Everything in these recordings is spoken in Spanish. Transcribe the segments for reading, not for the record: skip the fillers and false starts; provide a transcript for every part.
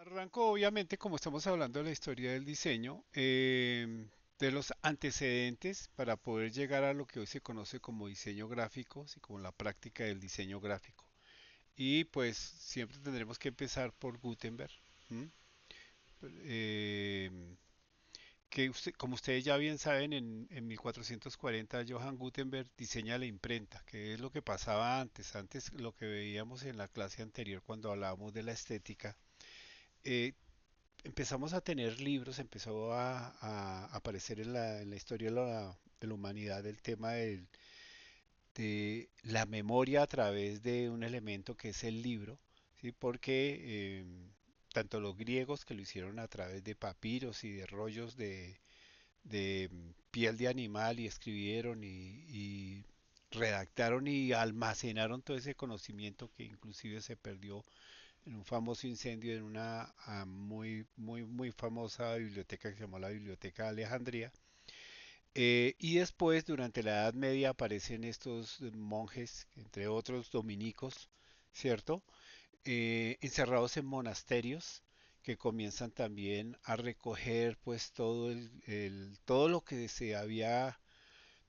Arranco, obviamente, como estamos hablando de la historia del diseño, de los antecedentes para poder llegar a lo que hoy se conoce como diseño gráfico, así como la práctica del diseño gráfico. Y pues siempre tendremos que empezar por Gutenberg, ¿m? Eh, como ustedes ya bien saben, en 1440 Johann Gutenberg diseña la imprenta, que es lo que pasaba antes. Antes lo que veíamos en la clase anterior cuando hablábamos de la estética. eh, Empezamos a tener libros, empezó a aparecer en la historia de la humanidad el tema de la memoria a través de un elemento que es el libro, ¿sí? Porque tanto los griegos que lo hicieron a través de papiros y de rollos de piel de animal y escribieron y redactaron y almacenaron todo ese conocimiento que inclusive se perdió en un famoso incendio en una muy famosa biblioteca que se llamó la Biblioteca de Alejandría. Y después, durante la Edad Media, aparecen estos monjes, entre otros dominicos, ¿cierto? Encerrados en monasterios que comienzan también a recoger pues todo lo que se había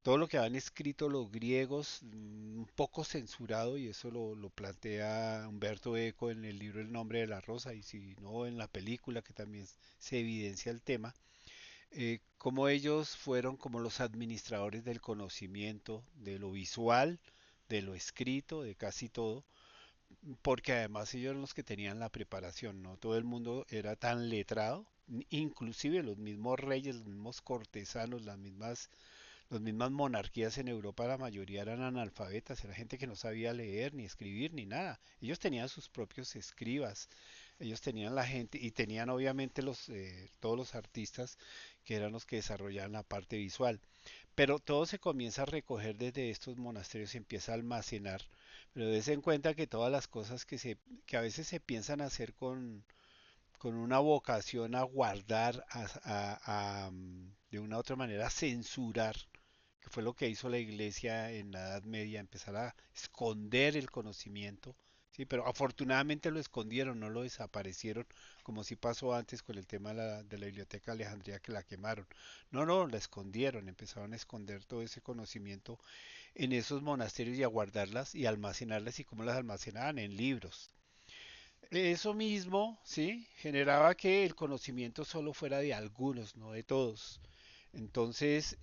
todo lo que habían escrito los griegos, un poco censurado, y eso lo plantea Humberto Eco en el libro El nombre de la rosa, y si no en la película que también se evidencia el tema, cómo ellos fueron como los administradores del conocimiento, de lo visual, de lo escrito, de casi todo, porque además ellos eran los que tenían la preparación, no todo el mundo era tan letrado, inclusive los mismos reyes, los mismos cortesanos, las mismas monarquías en Europa, la mayoría eran analfabetas, era gente que no sabía leer, ni escribir, ni nada. Ellos tenían sus propios escribas, ellos tenían la gente y tenían obviamente todos los artistas que eran los que desarrollaban la parte visual. Pero todo se comienza a recoger desde estos monasterios, se empieza a almacenar. Pero des en cuenta que todas las cosas que a veces se piensan hacer con una vocación a guardar, de una u otra manera censurar, que fue lo que hizo la iglesia en la Edad Media, empezar a esconder el conocimiento, sí, pero afortunadamente lo escondieron, no lo desaparecieron, como si pasó antes con el tema de la Biblioteca de Alejandría que la quemaron. No, no, la escondieron, empezaron a esconder todo ese conocimiento en esos monasterios y a guardarlas y almacenarlas y cómo las almacenaban en libros. Eso mismo, sí, generaba que el conocimiento solo fuera de algunos, no de todos. Entonces,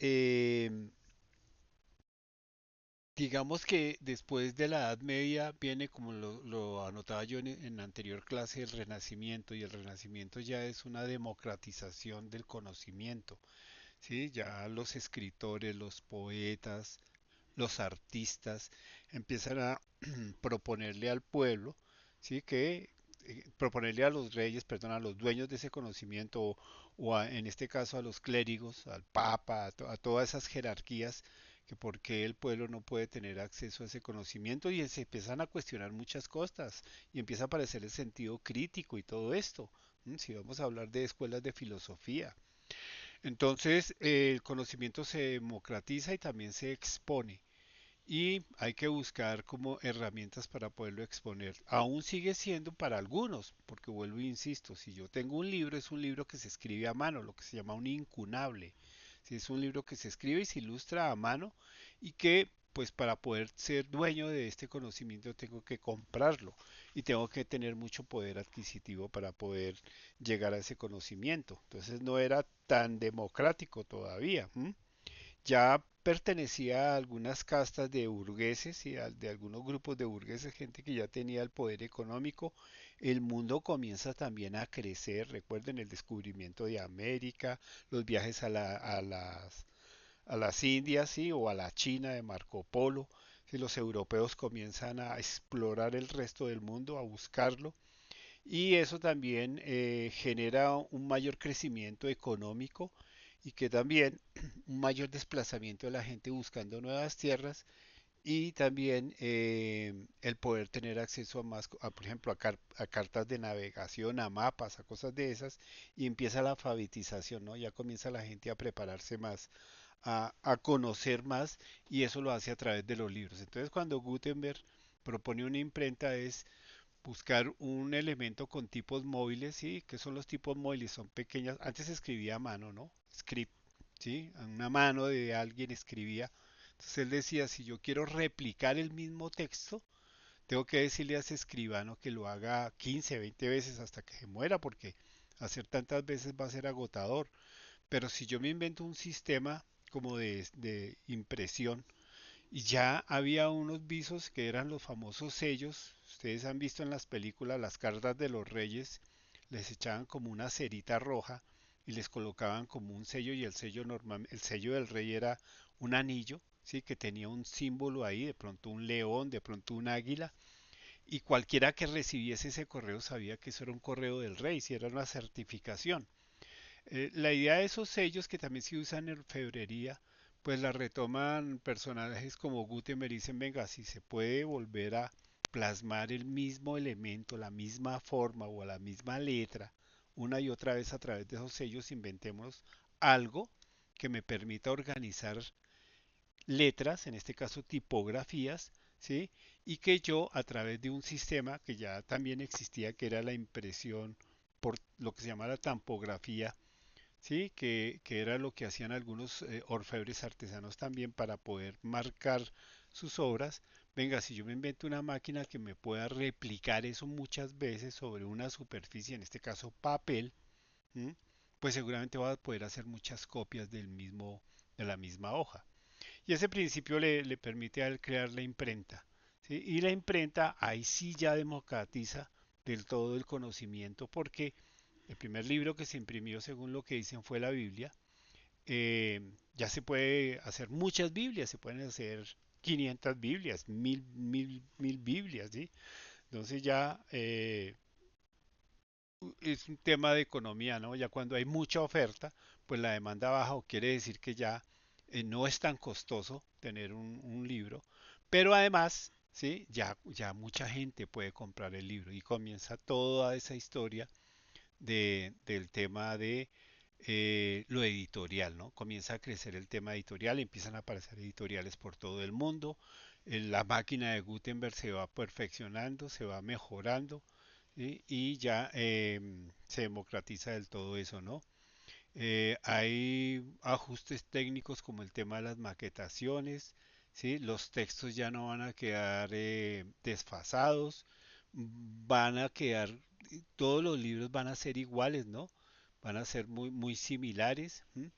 digamos que después de la Edad Media viene, como lo anotaba yo en la anterior clase, el Renacimiento, y el Renacimiento ya es una democratización del conocimiento, ¿sí? Ya los escritores, los poetas, los artistas empiezan a proponerle al pueblo, ¿sí? Proponerle a los reyes, perdón, a los dueños de ese conocimiento, en este caso a los clérigos, al papa, a todas esas jerarquías, que por qué el pueblo no puede tener acceso a ese conocimiento, y se empiezan a cuestionar muchas cosas y empieza a aparecer el sentido crítico y todo esto. Si vamos a hablar de escuelas de filosofía, entonces el conocimiento se democratiza y también se expone. Y hay que buscar como herramientas para poderlo exponer. Aún sigue siendo para algunos, porque vuelvo e insisto, si yo tengo un libro, es un libro que se escribe a mano, lo que se llama un incunable. Si es un libro que se escribe y se ilustra a mano y que pues para poder ser dueño de este conocimiento tengo que comprarlo y tengo que tener mucho poder adquisitivo para poder llegar a ese conocimiento. Entonces no era tan democrático todavía. ¿M? Ya pertenecía a algunas castas de burgueses y de algunos grupos de burgueses, gente que ya tenía el poder económico. El mundo comienza también a crecer. Recuerden el descubrimiento de América, los viajes a las Indias, ¿sí? O a la China de Marco Polo. Si los europeos comienzan a explorar el resto del mundo, a buscarlo. Y eso también genera un mayor crecimiento económico y que también un mayor desplazamiento de la gente buscando nuevas tierras y también el poder tener acceso a más, por ejemplo, a cartas de navegación, a mapas, a cosas de esas, y empieza la alfabetización, ¿no? Ya comienza la gente a prepararse más, a conocer más, y eso lo hace a través de los libros. Entonces, cuando Gutenberg propone una imprenta es buscar un elemento con tipos móviles, ¿sí? ¿Qué son los tipos móviles? Son pequeñas, antes se escribía a mano, ¿no? Script, ¿sí? A una mano de alguien escribía. Entonces él decía, si yo quiero replicar el mismo texto, tengo que decirle a ese escribano que lo haga 15, 20 veces hasta que se muera, porque hacer tantas veces va a ser agotador. Pero si yo me invento un sistema como de impresión, y ya había unos visos que eran los famosos sellos. Ustedes han visto en las películas las cartas de los reyes, les echaban como una cerita roja y les colocaban como un sello y el sello normal, el sello del rey era un anillo, sí, que tenía un símbolo ahí, de pronto un león, de pronto un águila, y cualquiera que recibiese ese correo sabía que eso era un correo del rey, si era una certificación. La idea de esos sellos que también se usan en orfebrería, pues la retoman personajes como Gutenberg y dicen, venga, si se puede volver a plasmar el mismo elemento, la misma forma o la misma letra, una y otra vez a través de esos sellos, inventemos algo que me permita organizar letras, en este caso tipografías, ¿sí? Y que yo a través de un sistema que ya también existía, que era la impresión por lo que se llama la tampografía, ¿sí? Que era lo que hacían algunos orfebres artesanos también para poder marcar sus obras. Venga, si yo me invento una máquina que me pueda replicar eso muchas veces sobre una superficie, en este caso papel, ¿m? Pues seguramente va a poder hacer muchas copias del mismo, de la misma hoja. Y ese principio le permite a él crear la imprenta, ¿sí? Y la imprenta ahí sí ya democratiza del todo el conocimiento porque el primer libro que se imprimió, según lo que dicen, fue la Biblia. Ya se puede hacer muchas Biblias, se pueden hacer 500 Biblias, mil Biblias, ¿sí? Entonces ya es un tema de economía, ¿no? Ya cuando hay mucha oferta, pues la demanda baja, o quiere decir que ya no es tan costoso tener un libro, pero además, ¿sí? Ya mucha gente puede comprar el libro y comienza toda esa historia del tema de lo editorial, ¿no? Comienza a crecer el tema editorial, empiezan a aparecer editoriales por todo el mundo, la máquina de Gutenberg se va perfeccionando, se va mejorando, ¿sí? Y ya se democratiza del todo eso, ¿no? Hay ajustes técnicos como el tema de las maquetaciones, ¿sí? Los textos ya no van a quedar desfasados, van a quedar, todos los libros van a ser iguales, ¿no? Van a ser muy similares. ¿M?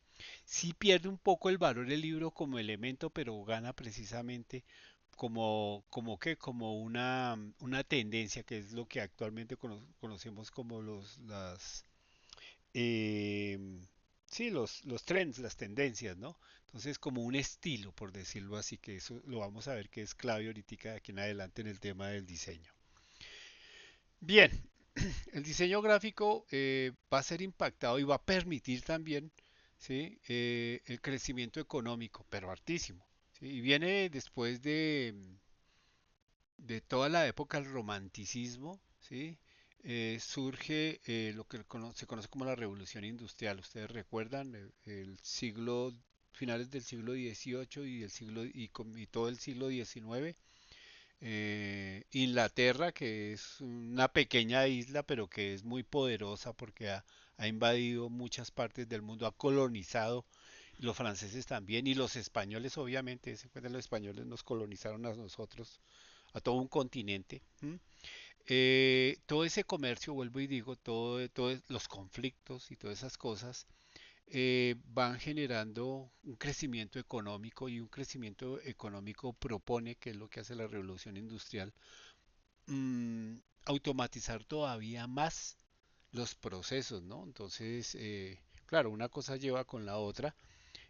Sí pierde un poco el valor el libro como elemento, pero gana precisamente como una tendencia, que es lo que actualmente conocemos como eh, sí, los trends, las tendencias, ¿no? Entonces, como un estilo, por decirlo así, que eso lo vamos a ver que es clave ahorita de aquí en adelante en el tema del diseño. Bien, el diseño gráfico va a ser impactado y va a permitir también, ¿sí? El crecimiento económico, pero hartísimo, ¿sí? Y viene después de toda la época del romanticismo, ¿sí? Surge lo que se conoce como la revolución industrial. Ustedes recuerdan el siglo, finales del siglo XVIII y, y todo el siglo XIX. Inglaterra, que es una pequeña isla, pero que es muy poderosa porque ha invadido muchas partes del mundo, ha colonizado, los franceses también, y los españoles, obviamente, se encuentran los españoles nos colonizaron a nosotros, a todo un continente. ¿M? Todo ese comercio, vuelvo y digo, todos los conflictos y todas esas cosas van generando un crecimiento económico y un crecimiento económico propone, que es lo que hace la revolución industrial, mm, automatizar todavía más los procesos, ¿no? Entonces, claro, una cosa lleva con la otra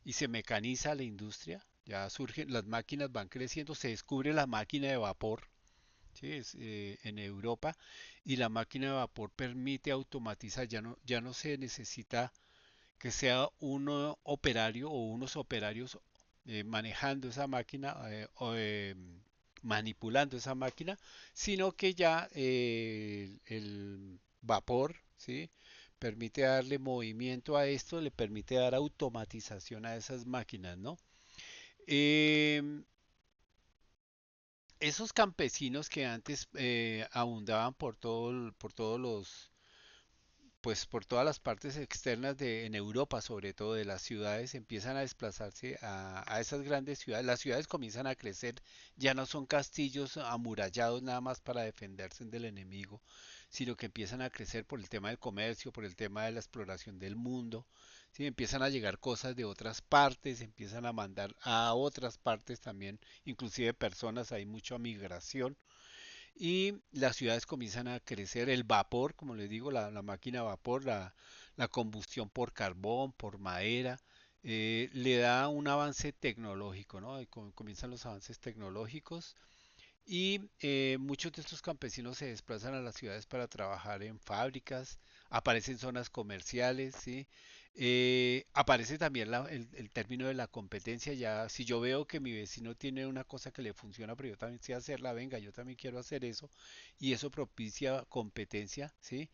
y se mecaniza la industria, ya surgen, las máquinas van creciendo, se descubre la máquina de vapor, ¿sí? En Europa, y la máquina de vapor permite automatizar, ya no se necesita que sea un operario o unos operarios manejando esa máquina manipulando esa máquina, sino que ya el vapor, ¿sí? Permite darle movimiento a esto, le permite dar automatización a esas máquinas, ¿no? Em, esos campesinos que antes abundaban por todos los, pues por todas las partes externas de, en Europa, sobre todo de las ciudades, empiezan a desplazarse a esas grandes ciudades. Las ciudades comienzan a crecer, ya no son castillos amurallados nada más para defenderse del enemigo, sino que empiezan a crecer por el tema del comercio, por el tema de la exploración del mundo. ¿Sí? Empiezan a llegar cosas de otras partes, empiezan a mandar a otras partes también, inclusive personas, hay mucha migración y las ciudades comienzan a crecer, el vapor, como les digo, la máquina a vapor, la combustión por carbón, por madera, le da un avance tecnológico, ¿no? Y comienzan los avances tecnológicos y muchos de estos campesinos se desplazan a las ciudades para trabajar en fábricas, aparecen zonas comerciales, ¿sí? Aparece también el término de la competencia. Ya, si yo veo que mi vecino tiene una cosa que le funciona, pero yo también sé hacerla, venga, yo también quiero hacer eso, y eso propicia competencia, ¿sí?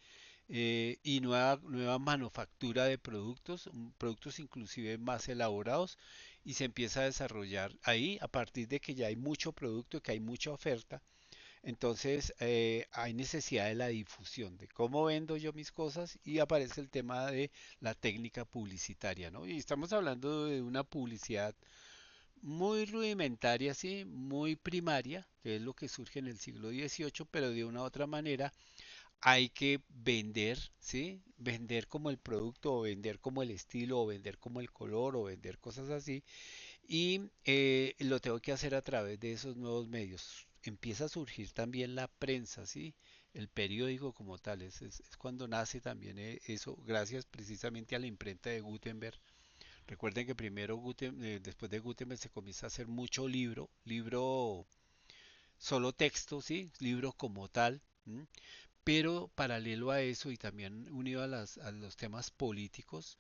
Y nueva manufactura de productos, productos inclusive más elaborados, y se empieza a desarrollar ahí a partir de que ya hay mucho producto, que hay mucha oferta. Entonces hay necesidad de la difusión, de cómo vendo yo mis cosas y aparece el tema de la técnica publicitaria, ¿no? Y estamos hablando de una publicidad muy rudimentaria, sí, muy primaria, que es lo que surge en el siglo XVIII, pero de una u otra manera hay que vender, ¿sí? Vender como el producto, o vender como el estilo, o vender como el color, o vender cosas así. Y lo tengo que hacer a través de esos nuevos medios. Empieza a surgir también la prensa, ¿sí? El periódico como tal. Es cuando nace también eso, gracias precisamente a la imprenta de Gutenberg. Recuerden que primero, después de Gutenberg, se comienza a hacer mucho libro solo texto, ¿sí? Libro como tal. ¿M? Pero paralelo a eso y también unido a, a los temas políticos,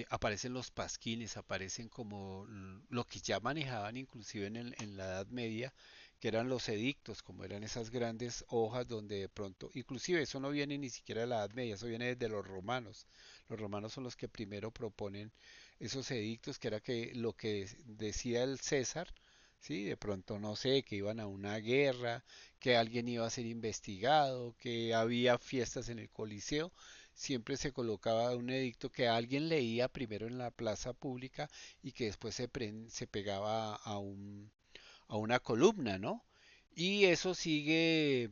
aparecen los pasquines, aparecen como lo que ya manejaban inclusive en la Edad Media, que eran los edictos, como eran esas grandes hojas donde de pronto, inclusive eso no viene ni siquiera de la Edad Media, eso viene desde los romanos. Los romanos son los que primero proponen esos edictos, que era que lo que decía el César, ¿sí? De pronto no sé, que iban a una guerra, que alguien iba a ser investigado, que había fiestas en el Coliseo, siempre se colocaba un edicto que alguien leía primero en la plaza pública y que después se pegaba a una columna, ¿no? Y eso sigue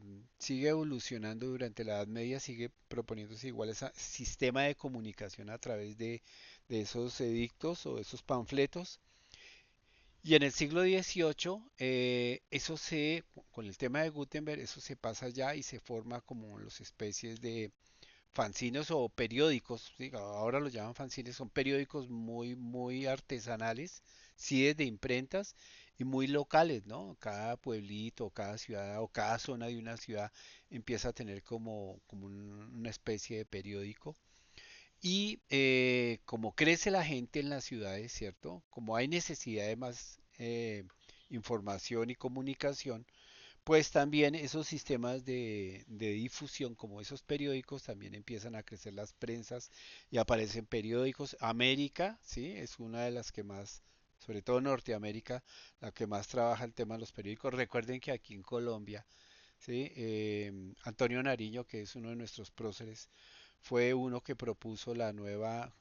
evolucionando durante la Edad Media, sigue proponiéndose igual ese sistema de comunicación a través de esos edictos o esos panfletos. Y en el siglo XVIII, con el tema de Gutenberg, eso se pasa ya y se forma como las especies de fanzines o periódicos, ¿sí? Ahora los llaman fanzines, son periódicos muy artesanales, sí, desde imprentas y muy locales, ¿no? Cada pueblito, cada ciudad o cada zona de una ciudad empieza a tener como una especie de periódico. Y como crece la gente en las ciudades, ¿cierto? Como hay necesidad de más información y comunicación, pues también esos sistemas de difusión, como esos periódicos, también empiezan a crecer las prensas y aparecen periódicos. América, ¿sí? Es una de las que más, sobre todo Norteamérica, la que más trabaja el tema de los periódicos. Recuerden que aquí en Colombia, ¿sí? Antonio Nariño, que es uno de nuestros próceres, fue uno que propuso la nueva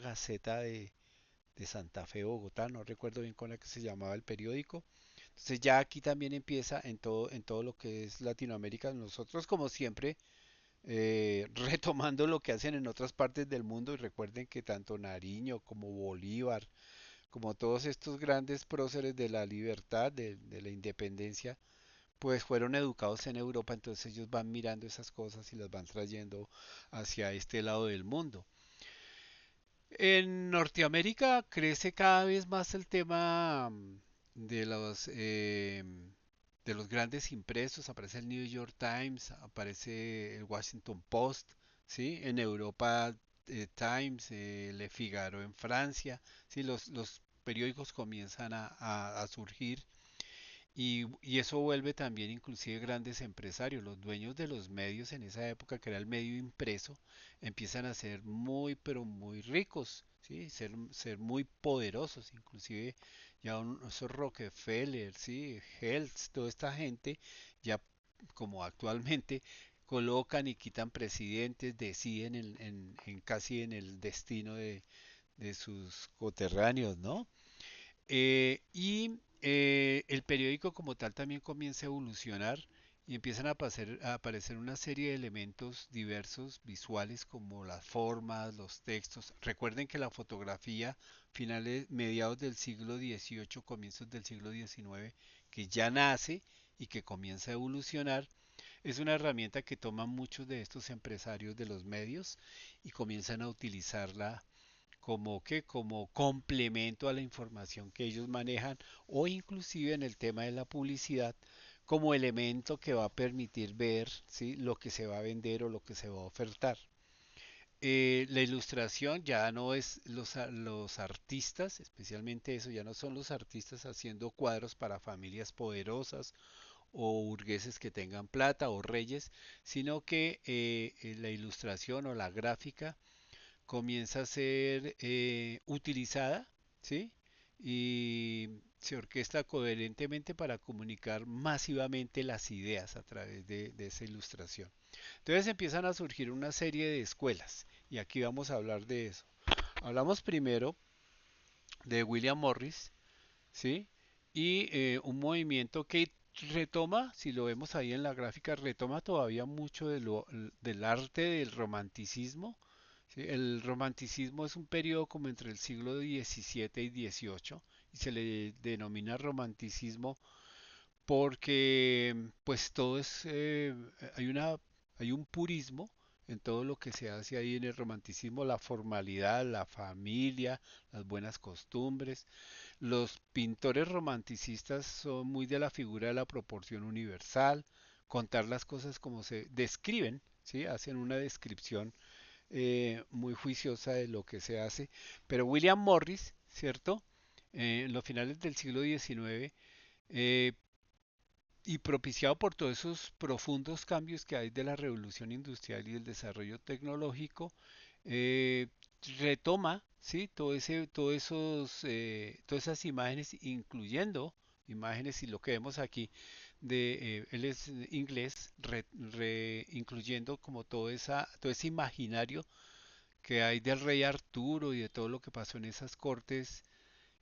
Gaceta de Santa Fe, Bogotá, no recuerdo bien con la que se llamaba el periódico. Entonces ya aquí también empieza en todo lo que es Latinoamérica, nosotros como siempre, retomando lo que hacen en otras partes del mundo y recuerden que tanto Nariño como Bolívar, como todos estos grandes próceres de la libertad, de la independencia, pues fueron educados en Europa, entonces ellos van mirando esas cosas y las van trayendo hacia este lado del mundo. En Norteamérica crece cada vez más el tema de de los grandes impresos. Aparece el New York Times, aparece el Washington Post, ¿sí? En Europa Times, Le Figaro en Francia, ¿sí? Los periódicos comienzan a surgir y eso vuelve también inclusive grandes empresarios, los dueños de los medios en esa época, que era el medio impreso, empiezan a ser muy, pero muy ricos, ¿sí? Ser muy poderosos, inclusive ya esos Rockefeller, ¿sí? Health, toda esta gente, ya como actualmente colocan y quitan presidentes, deciden en casi en el destino de sus coterráneos, ¿no? Y el periódico como tal también comienza a evolucionar y empiezan a aparecer una serie de elementos diversos visuales como las formas, los textos. Recuerden que la fotografía finales, mediados del siglo XVIII, comienzos del siglo XIX, que ya nace y que comienza a evolucionar, es una herramienta que toman muchos de estos empresarios de los medios y comienzan a utilizarla como complemento a la información que ellos manejan o inclusive en el tema de la publicidad como elemento que va a permitir ver, ¿sí? Lo que se va a vender o lo que se va a ofertar. La ilustración ya no es los artistas, especialmente eso, ya no son los artistas haciendo cuadros para familias poderosas o burgueses que tengan plata o reyes, sino que la ilustración o la gráfica comienza a ser utilizada, ¿sí? Y se orquesta coherentemente para comunicar masivamente las ideas a través de esa ilustración. Entonces empiezan a surgir una serie de escuelas y aquí vamos a hablar de eso. Hablamos primero de William Morris, ¿sí? Y un movimiento que retoma, si lo vemos ahí en la gráfica, retoma todavía mucho del arte del romanticismo. ¿Sí? El romanticismo es un periodo como entre el siglo XVII y XVIII y se le denomina romanticismo porque pues todo es, hay hay un purismo en todo lo que se hace ahí en el romanticismo, la formalidad, la familia, las buenas costumbres. Los pintores romanticistas son muy de la figura de la proporción universal, contar las cosas como se describen, ¿sí? Hacen una descripción muy juiciosa de lo que se hace. Pero William Morris, ¿cierto? En los finales del siglo XIX, eh, y propiciado por todos esos profundos cambios que hay de la revolución industrial y el desarrollo tecnológico, eh, retoma, ¿sí? Todas esas imágenes, incluyendo imágenes y lo que vemos aquí él es inglés, incluyendo como todo ese imaginario que hay del rey Arturo y de todo lo que pasó en esas cortes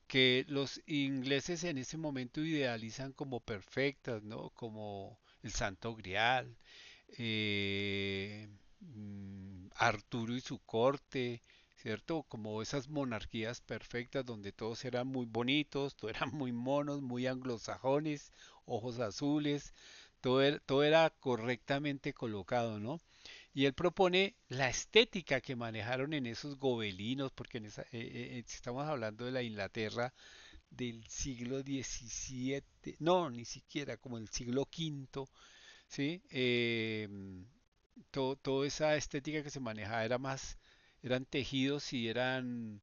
que los ingleses en ese momento idealizan como perfectas, ¿no? Como el Santo Grial, Arturo y su corte, ¿cierto? Como esas monarquías perfectas donde todos eran muy bonitos, todos eran muy monos, muy anglosajones, ojos azules, todo era correctamente colocado, ¿no? Y él propone la estética que manejaron en esos gobelinos, porque si estamos hablando de la Inglaterra del siglo XVII, no, ni siquiera como el siglo V, ¿sí? Toda esa estética que se manejaba eran tejidos y eran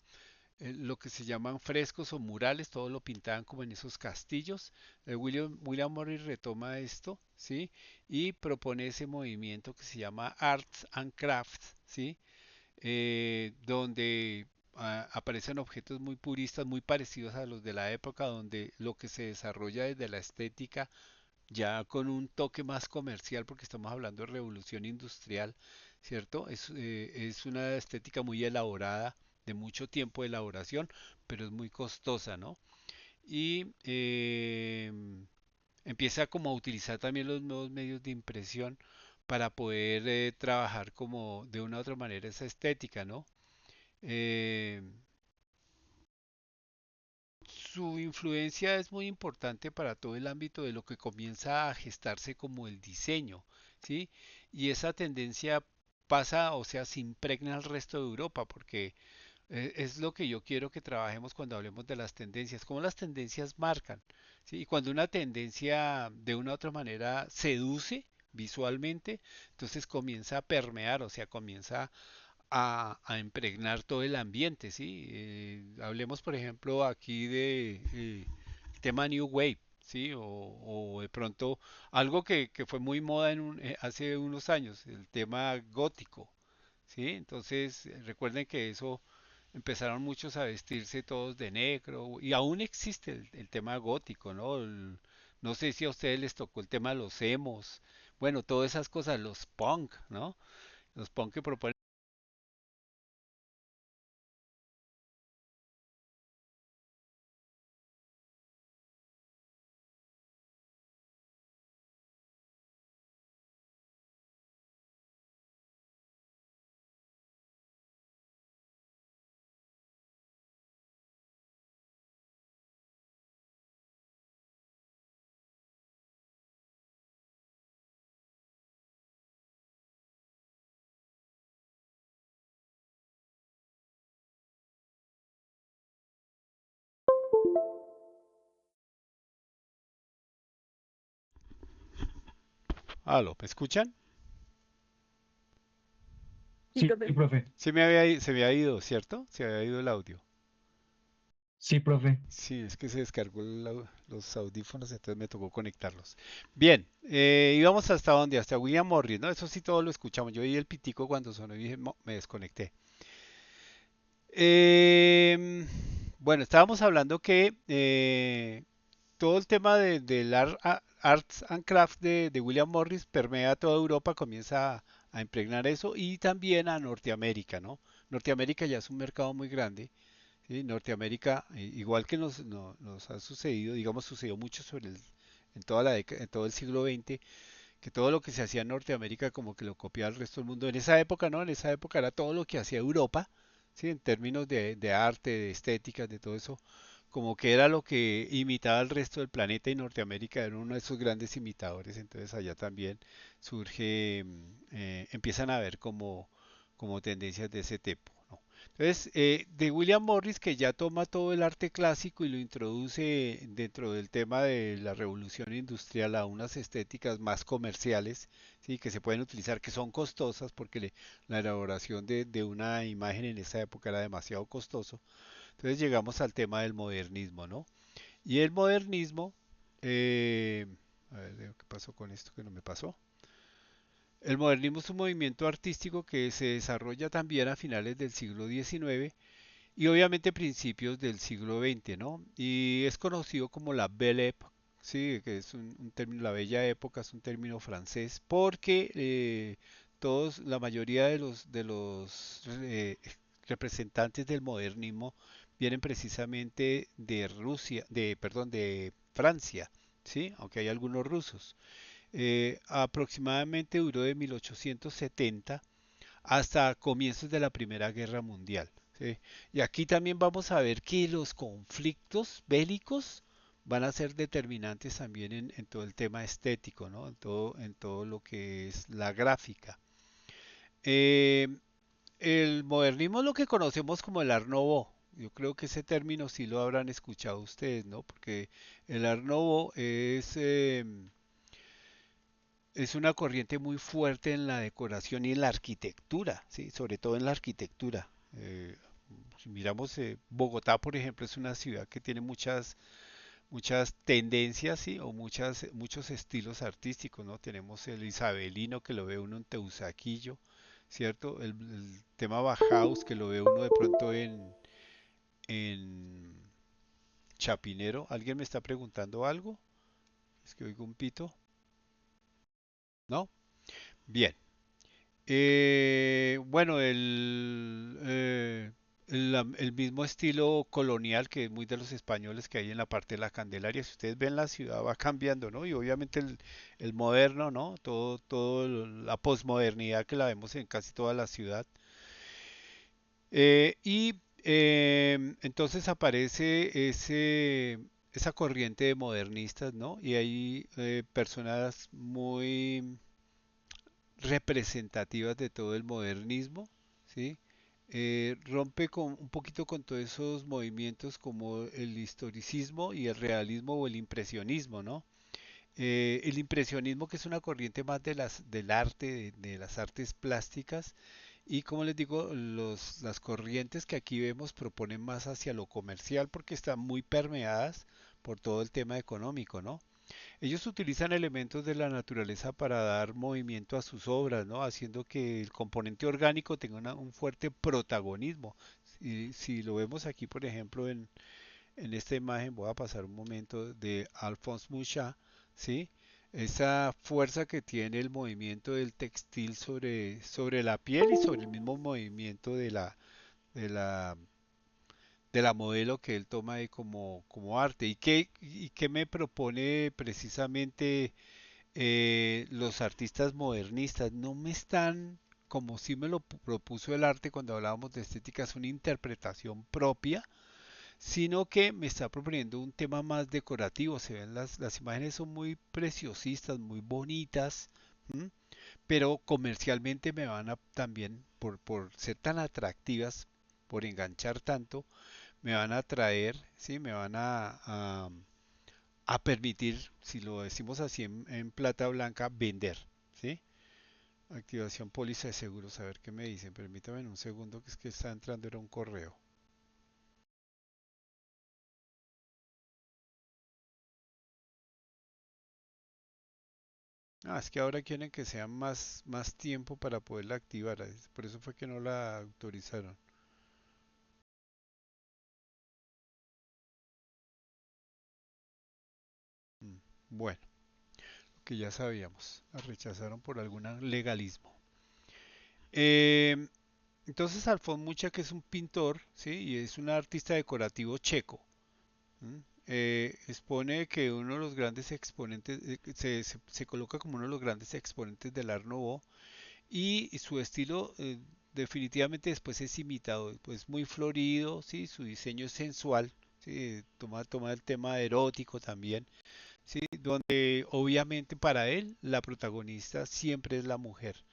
lo que se llaman frescos o murales, todo lo pintaban como en esos castillos. William Morris retoma esto, ¿sí? Y propone ese movimiento que se llama Arts and Crafts, ¿sí? Donde aparecen objetos muy puristas, muy parecidos a los de la época, donde lo que se desarrolla desde la estética, ya con un toque más comercial, porque estamos hablando de revolución industrial, ¿cierto? Es una estética muy elaborada, de mucho tiempo de elaboración, pero es muy costosa, ¿no? Y empieza como a utilizar también los nuevos medios de impresión para poder trabajar como de una u otra manera esa estética, ¿no? Eh, Su influencia es muy importante para todo el ámbito de lo que comienza a gestarse como el diseño, ¿sí? Y esa tendencia pasa, o sea, se impregna al resto de Europa, porque es lo que yo quiero que trabajemos cuando hablemos de las tendencias, cómo las tendencias marcan, ¿sí? Y cuando una tendencia de una u otra manera seduce visualmente, entonces comienza a permear, o sea, comienza a impregnar todo el ambiente, ¿sí? Hablemos, por ejemplo, aquí de tema New Wave, ¿sí? O de pronto algo que fue muy moda hace unos años, el tema gótico, ¿sí? Entonces, recuerden que eso empezaron muchos a vestirse todos de negro y aún existe el tema gótico, ¿no? No sé si a ustedes les tocó el tema de los emos, bueno, todas esas cosas, los punk, ¿no? Los punk que proponen. Aló, ¿me escuchan? Sí, profe. Se me había ido, ¿cierto? Se había ido el audio. Sí, profe. Sí, es que se descargó los audífonos, entonces me tocó conectarlos. Bien, íbamos hasta dónde, hasta William Morris, ¿no? Eso sí todo lo escuchamos. Yo oí el pitico cuando sonó y dije, "Mo", me desconecté. Em, bueno, estábamos hablando que todo el tema del Arts and Crafts de William Morris permea toda Europa, comienza a impregnar eso y también a Norteamérica, ¿no? Norteamérica ya es un mercado muy grande. Sí, Norteamérica, igual que nos ha sucedido, digamos, sucedió mucho en toda la en todo el siglo XX, que todo lo que se hacía en Norteamérica como que lo copiaba el resto del mundo. En esa época, ¿no? En esa época era todo lo que hacía Europa, ¿sí? En términos de arte, de estética, de todo eso, como que era lo que imitaba el resto del planeta y Norteamérica era uno de esos grandes imitadores. Entonces allá también surge, empiezan a ver como tendencias de ese tipo, ¿no? Entonces, de William Morris, que ya toma todo el arte clásico y lo introduce dentro del tema de la revolución industrial a unas estéticas más comerciales, ¿sí? Que se pueden utilizar, que son costosas, porque la elaboración de una imagen en esa época era demasiado costoso. Entonces llegamos al tema del modernismo, ¿no? Y el modernismo, eh, a ver, ¿qué pasó con esto que no me pasó? El modernismo es un movimiento artístico que se desarrolla también a finales del siglo XIX y obviamente principios del siglo XX, ¿no? Y es conocido como la Belle Époque, sí, que es un término, la bella época es un término francés, porque la mayoría de los representantes del modernismo vienen precisamente de Rusia, perdón, de Francia, sí, aunque hay algunos rusos. Aproximadamente duró de 1870 hasta comienzos de la Primera Guerra Mundial. ¿Sí? Y aquí también vamos a ver que los conflictos bélicos van a ser determinantes también en todo el tema estético, ¿no? En todo lo que es la gráfica. Eh, el modernismo es lo que conocemos como el Art Nouveau. Yo creo que ese término sí lo habrán escuchado ustedes, ¿no? Porque el Art Nouveau es una corriente muy fuerte en la decoración y en la arquitectura, ¿sí? Sobre todo en la arquitectura. Si miramos Bogotá, por ejemplo, es una ciudad que tiene muchas tendencias, ¿sí? O muchos estilos artísticos, ¿no? Tenemos el isabelino que lo ve uno en Teusaquillo, ¿cierto? El tema Bauhaus que lo ve uno de pronto en Chapinero. ¿Alguien me está preguntando algo? Es que oigo un pito. ¿No? Bien. Bueno, el mismo estilo colonial que es muy de los españoles que hay en la parte de la Candelaria. Si ustedes ven la ciudad va cambiando, ¿no? Y obviamente el moderno, ¿no? La posmodernidad que la vemos en casi toda la ciudad. Entonces aparece esa corriente de modernistas, ¿no? Y hay personas muy representativas de todo el modernismo, ¿sí? Rompe un poquito con todos esos movimientos como el historicismo y el realismo o el impresionismo, ¿no? El impresionismo que es una corriente más del arte, de las artes plásticas, y como les digo, las corrientes que aquí vemos proponen más hacia lo comercial porque están muy permeadas por todo el tema económico, ¿no? Ellos utilizan elementos de la naturaleza para dar movimiento a sus obras, ¿no? Haciendo que el componente orgánico tenga un fuerte protagonismo. Y si lo vemos aquí, por ejemplo, en esta imagen, voy a pasar un momento de Alphonse Mucha, ¿sí? Esa fuerza que tiene el movimiento del textil sobre la piel y sobre el mismo movimiento de la, de la modelo que él toma ahí como arte. ¿Y qué me propone precisamente los artistas modernistas? No me están, como si me lo propuso el arte cuando hablábamos de estética, es una interpretación propia, sino que me está proponiendo un tema más decorativo. Se ven las imágenes son muy preciosistas, muy bonitas, ¿m? Pero comercialmente me van a también, por ser tan atractivas, por enganchar tanto, me van a atraer, ¿sí? Me van a permitir, si lo decimos así en plata blanca, vender, ¿sí? Activación póliza de seguros, a ver qué me dicen. Permítame en un segundo, que es que está entrando, era un correo. Ah, es que ahora quieren que sea más tiempo para poderla activar. Por eso fue que no la autorizaron. Mm, Bueno, que ya sabíamos. La rechazaron por algún legalismo. Eh, entonces Alfons Mucha, que es un pintor, ¿sí? Y es un artista decorativo checo. ¿M? Expone que uno de los grandes exponentes, se coloca como uno de los grandes exponentes del Art Nouveau, y su estilo definitivamente después es imitado, pues muy florido, ¿sí? Su diseño es sensual, ¿sí? Toma el tema erótico también, ¿sí? Donde obviamente para él la protagonista siempre es la mujer.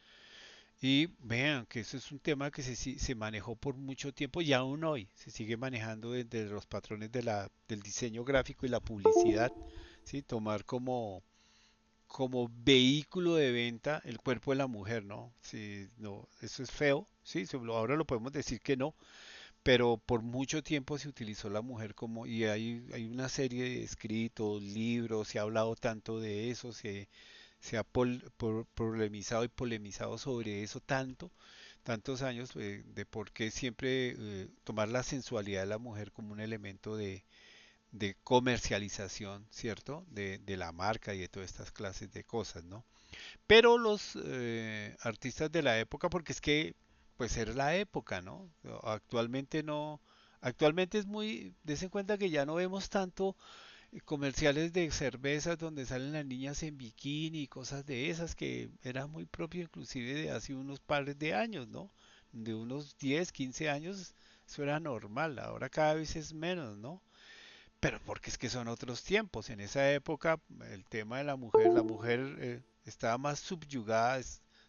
Y vean que eso es un tema que se manejó por mucho tiempo y aún hoy se sigue manejando desde los patrones del diseño gráfico y la publicidad, ¿sí? Tomar como vehículo de venta el cuerpo de la mujer, ¿no? Sí, no, eso es feo, sí, ahora lo podemos decir que no, pero por mucho tiempo se utilizó la mujer como, y hay una serie de escritos, libros, se ha hablado tanto de eso, se ha problemizado y polemizado sobre eso tantos años, de por qué siempre tomar la sensualidad de la mujer como un elemento de comercialización, ¿cierto? De la marca y de todas estas clases de cosas, ¿no? Pero los artistas de la época, porque es que, pues era la época, ¿no? Actualmente no, actualmente es muy, des en cuenta que ya no vemos tanto comerciales de cervezas donde salen las niñas en bikini y cosas de esas que era muy propio inclusive de hace unos pares de años, ¿no? De unos 10, 15 años eso era normal, ahora cada vez es menos, ¿no? Pero porque es que son otros tiempos. En esa época el tema de la mujer estaba más subyugada,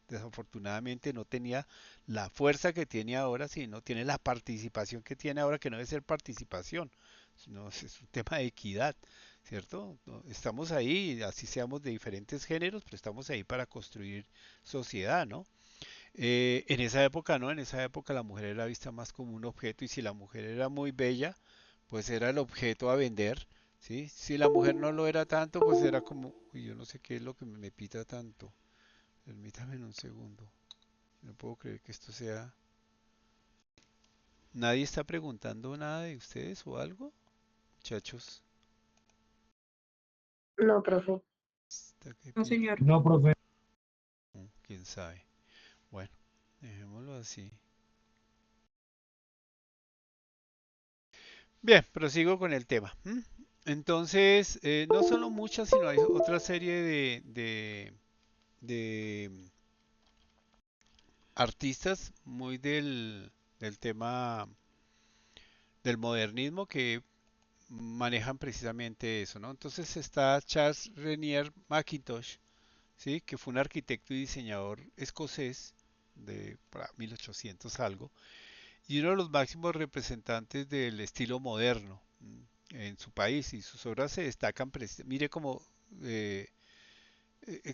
desafortunadamente no tenía la fuerza que tiene ahora, sino tiene la participación que tiene ahora, que no debe ser participación, sino es un tema de equidad, ¿cierto? No, estamos ahí, así seamos de diferentes géneros, pero estamos ahí para construir sociedad, ¿no? En esa época no, en esa época la mujer era vista más como un objeto y si la mujer era muy bella, pues era el objeto a vender, ¿sí? Si la mujer no lo era tanto, pues era como, uy, yo no sé qué es lo que me pita tanto. Permítame un segundo. No puedo creer que esto sea... ¿Nadie está preguntando nada de ustedes o algo? Muchachos, No, profe. ¿está que No, pita? señor. No, profe. ¿Quién sabe? Bueno, dejémoslo así. Bien, prosigo con el tema. ¿M? Entonces, no solo muchas, sino hay otra serie de artistas muy del tema del modernismo que manejan precisamente eso, ¿no? Entonces está Charles Renier Mackintosh, ¿sí? Que fue un arquitecto y diseñador escocés de para 1800 algo, y uno de los máximos representantes del estilo moderno en su país, y sus obras se destacan, mire como eh,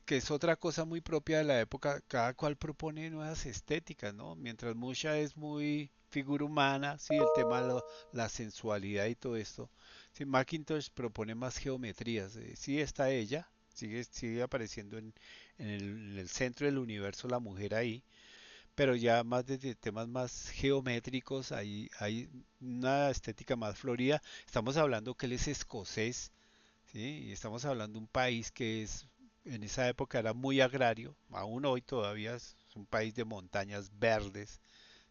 que es otra cosa muy propia de la época, cada cual propone nuevas estéticas, ¿no? Mientras Musha es muy figura humana, sí, el tema de la sensualidad y todo esto, sí, Macintosh propone más geometrías, sí está ella, sigue apareciendo en el centro del universo la mujer ahí, pero ya más desde temas más geométricos, hay una estética más florida. Estamos hablando que él es escocés, ¿sí? Y estamos hablando de un país que es, en esa época era muy agrario, aún hoy todavía es un país de montañas verdes,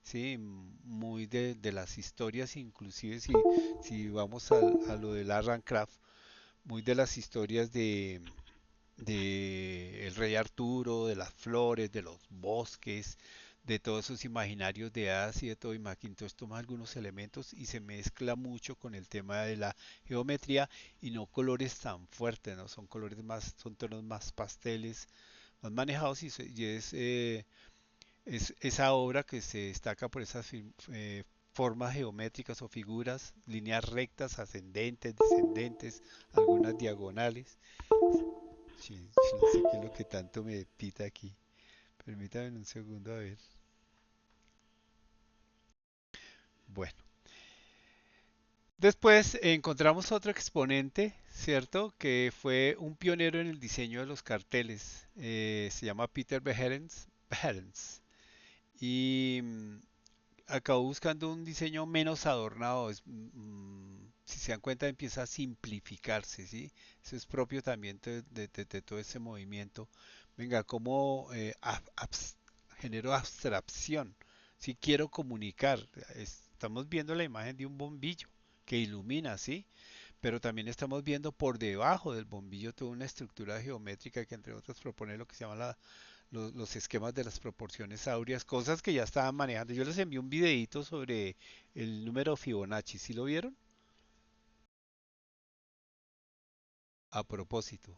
¿sí? Muy de las historias, inclusive si vamos a lo del Craft, muy de las historias de el rey Arturo, de las flores, de los bosques, de todos esos imaginarios de hadas y de todo. Y Macintosh toma algunos elementos y se mezcla mucho con el tema de la geometría y no colores tan fuertes, ¿no? Son colores más, son tonos más pasteles, más manejados y es esa obra que se destaca por esas formas geométricas o figuras, líneas rectas, ascendentes, descendentes, algunas diagonales. Sí, sí, no sé qué es lo que tanto me pita aquí. Permítame un segundo a ver. Bueno, después encontramos otro exponente, ¿cierto? Que fue un pionero en el diseño de los carteles. Se llama Peter Behrens. Y acabó buscando un diseño menos adornado. Si se dan cuenta, empieza a simplificarse, ¿sí? Eso es propio también de todo ese movimiento. Venga, ¿cómo genero abstracción? Si quiero comunicar, estamos viendo la imagen de un bombillo que ilumina, ¿sí? Pero también estamos viendo por debajo del bombillo toda una estructura geométrica que entre otras propone lo que se llama los esquemas de las proporciones áureas, cosas que ya estaban manejando. Yo les envié un videito sobre el número Fibonacci, ¿sí lo vieron? A propósito,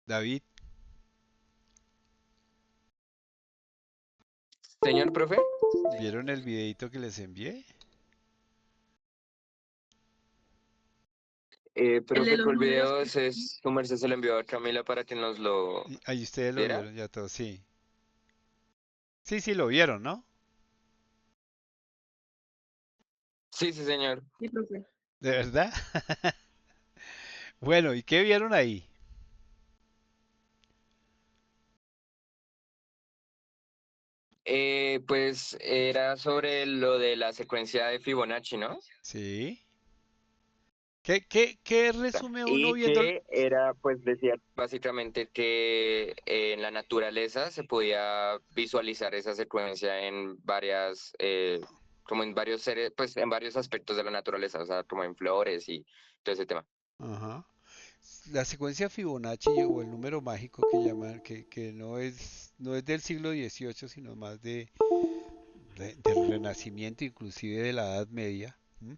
David, Señor profe, ¿vieron el videito que les envié? el de profe, los el números video su merced se lo envió a Camila para que nos lo Y ahí ustedes lo diera. vieron ya todo, sí. Sí, sí, lo vieron, ¿no? Sí, sí, señor. Sí, profe. ¿De verdad? Bueno, ¿y qué vieron ahí? Pues era sobre lo de la secuencia de Fibonacci, ¿no? Sí. ¿Qué resume uno Y viendo? que era, pues decía básicamente que en la naturaleza se podía visualizar esa secuencia en varias, como en varios seres, pues en varios aspectos de la naturaleza, o sea, como en flores y todo ese tema. Ajá. La secuencia Fibonacci o el número mágico que llaman, que no es del siglo XVIII, sino más del Renacimiento, inclusive de la Edad Media. ¿M?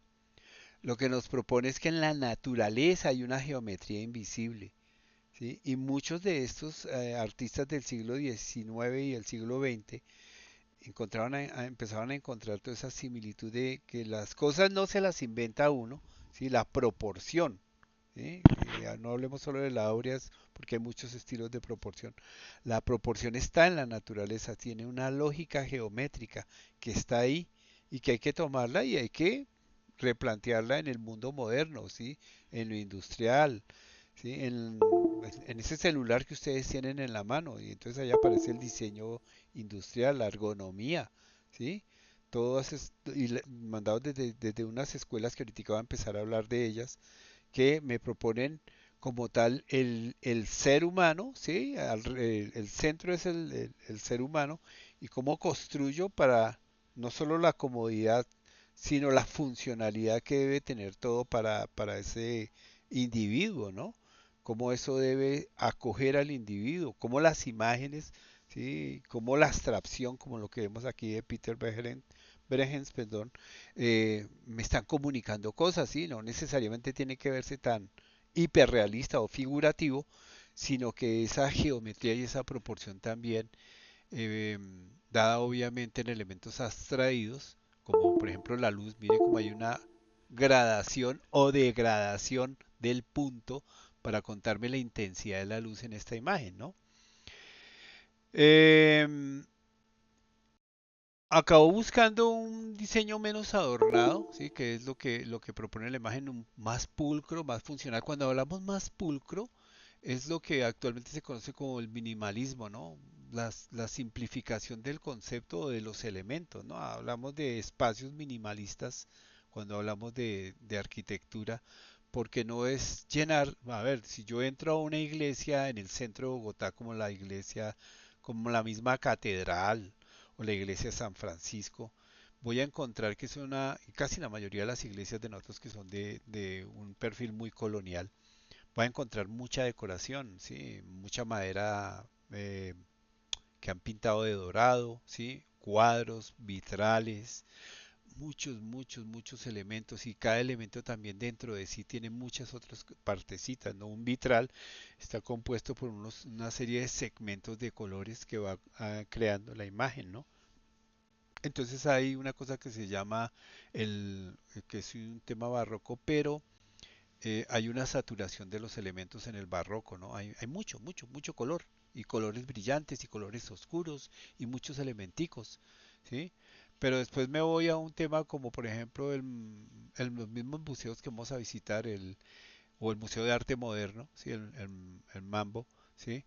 Lo que nos propone es que en la naturaleza hay una geometría invisible, ¿sí? Y muchos de estos artistas del siglo XIX y el siglo XX empezaron a encontrar toda esa similitud de que las cosas no se las inventa uno, ¿sí? La proporción. ¿Sí? No hablemos solo de la áureas porque hay muchos estilos de proporción. La proporción está en la naturaleza, tiene una lógica geométrica que está ahí y que hay que tomarla y hay que replantearla en el mundo moderno, ¿sí? En lo industrial, ¿sí? En ese celular que ustedes tienen en la mano y entonces ahí aparece el diseño industrial, la ergonomía, ¿sí? Mandados desde unas escuelas que ahorita voy a empezar a hablar de ellas, que me proponen como tal el ser humano, ¿sí? El centro es el ser humano y cómo construyo para no solo la comodidad, sino la funcionalidad que debe tener todo para ese individuo, ¿no? Cómo eso debe acoger al individuo, cómo las imágenes, ¿sí? Cómo la abstracción, como lo que vemos aquí de Peter Bregens, perdón, me están comunicando cosas, ¿sí? No necesariamente tiene que verse tan hiperrealista o figurativo, sino que esa geometría y esa proporción también, eh, dada obviamente en elementos abstraídos, como por ejemplo la luz, mire cómo hay una gradación o degradación del punto para contarme la intensidad de la luz en esta imagen, ¿no? Eh, Acabó buscando un diseño menos adornado, ¿sí? Que es lo que propone la imagen, más pulcro, más funcional. Cuando hablamos más pulcro, es lo que actualmente se conoce como el minimalismo, ¿no? la simplificación del concepto o de los elementos, ¿no? Hablamos de espacios minimalistas cuando hablamos de arquitectura, porque no es llenar, a ver, si yo entro a una iglesia en el centro de Bogotá como la iglesia, como la misma catedral o la iglesia de San Francisco, voy a encontrar que es una, casi la mayoría de las iglesias de nosotros que son de un perfil muy colonial, va a encontrar mucha decoración, ¿sí? Mucha madera que han pintado de dorado, ¿sí? Cuadros, vitrales, muchos elementos y cada elemento también dentro de sí tiene muchas otras partecitas, ¿no? Un vitral está compuesto por una serie de segmentos de colores que va creando la imagen, ¿no? Entonces hay una cosa que se llama que es un tema barroco, pero hay una saturación de los elementos en el barroco, ¿no? Hay mucho color, y colores brillantes y colores oscuros y muchos elementicos, ¿sí? Pero después me voy a un tema como por ejemplo los mismos museos que vamos a visitar, o el Museo de Arte Moderno, ¿sí? El Mambo, ¿sí?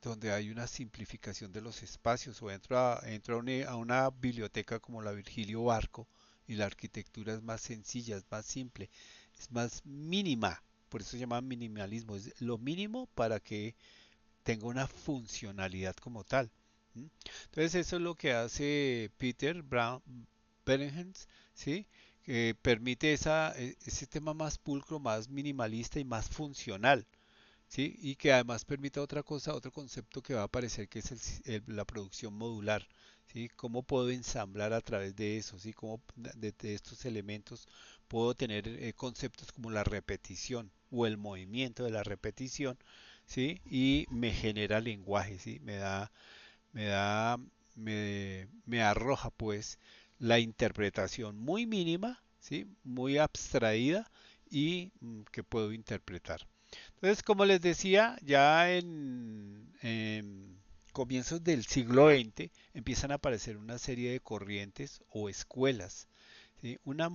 Donde hay una simplificación de los espacios, o entro a una biblioteca como la Virgilio Barco, y la arquitectura es más sencilla, es más simple, es más mínima, por eso se llama minimalismo, es lo mínimo para que tenga una funcionalidad como tal. ¿M? Entonces eso es lo que hace Peter Brown Berengens, ¿sí? Que permite ese tema más pulcro, más minimalista y más funcional, ¿sí? Y que además permite otra cosa, otro concepto que va a aparecer, que es la producción modular, ¿sí? Cómo puedo ensamblar a través de eso, ¿sí? Cómo de estos elementos puedo tener conceptos como la repetición o el movimiento de la repetición, ¿sí? Y me genera lenguaje, ¿sí? Me da, me arroja pues la interpretación muy mínima, ¿sí? Muy abstraída, y que puedo interpretar. Entonces, como les decía, ya en comienzos del siglo XX empiezan a aparecer una serie de corrientes o escuelas, ¿sí? Una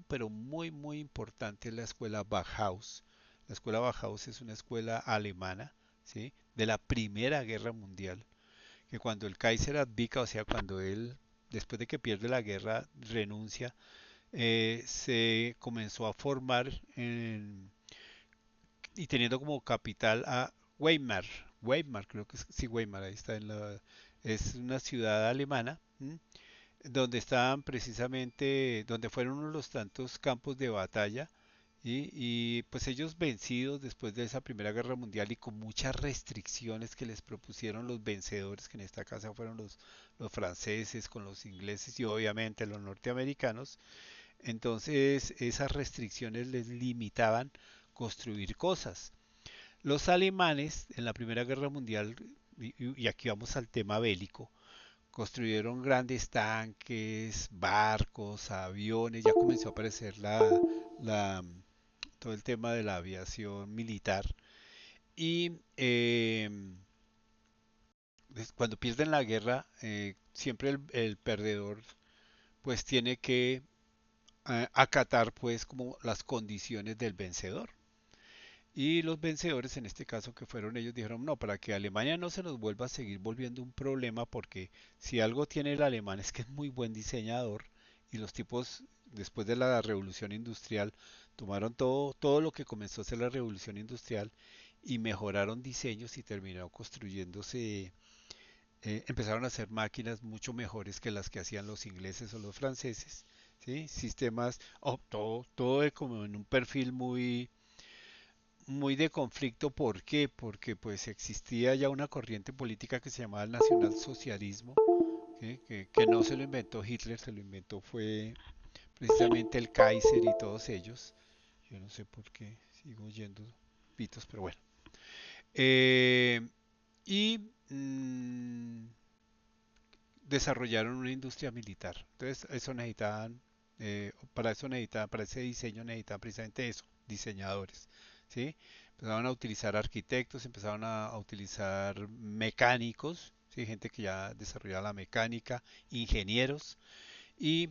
pero muy importante es la escuela Bauhaus. La escuela Bauhaus es una escuela alemana, ¿sí? De la Primera Guerra Mundial, que cuando el Kaiser abdica, o sea, cuando él, después de que pierde la guerra, renuncia, se comenzó a formar y teniendo como capital a Weimar. Weimar, creo que es, sí, Weimar, ahí está es una ciudad alemana, ¿m? Donde estaban precisamente, donde fueron uno de los tantos campos de batalla, y pues ellos vencidos después de esa Primera Guerra Mundial y con muchas restricciones que les propusieron los vencedores, que en esta casa fueron los franceses con los ingleses y obviamente los norteamericanos, entonces esas restricciones les limitaban construir cosas. Los alemanes en la Primera Guerra Mundial, y aquí vamos al tema bélico, construyeron grandes tanques, barcos, aviones, ya comenzó a aparecer la, todo el tema de la aviación militar. Y cuando pierden la guerra, siempre el perdedor pues tiene que acatar pues como las condiciones del vencedor. Y los vencedores, en este caso que fueron ellos, dijeron, no, para que Alemania no se nos vuelva a seguir volviendo un problema, porque si algo tiene el alemán es que es muy buen diseñador, y los tipos, después de la revolución industrial, tomaron todo lo que comenzó a ser la revolución industrial y mejoraron diseños, y terminó construyéndose, empezaron a hacer máquinas mucho mejores que las que hacían los ingleses o los franceses, ¿sí? Sistemas, todo como en un perfil muy de conflicto. ¿Por qué? Porque pues existía ya una corriente política que se llamaba el nacionalsocialismo, ¿sí? Que no se lo inventó Hitler, se lo inventó fue precisamente el Kaiser y todos ellos. Yo no sé por qué sigo oyendo pitos, pero bueno. Eh, y desarrollaron una industria militar. Entonces, eso necesitaban, para ese diseño necesitaban precisamente eso, diseñadores, ¿sí? Empezaban a utilizar arquitectos, empezaron a utilizar mecánicos, ¿sí? Gente que ya desarrollaba la mecánica, ingenieros, y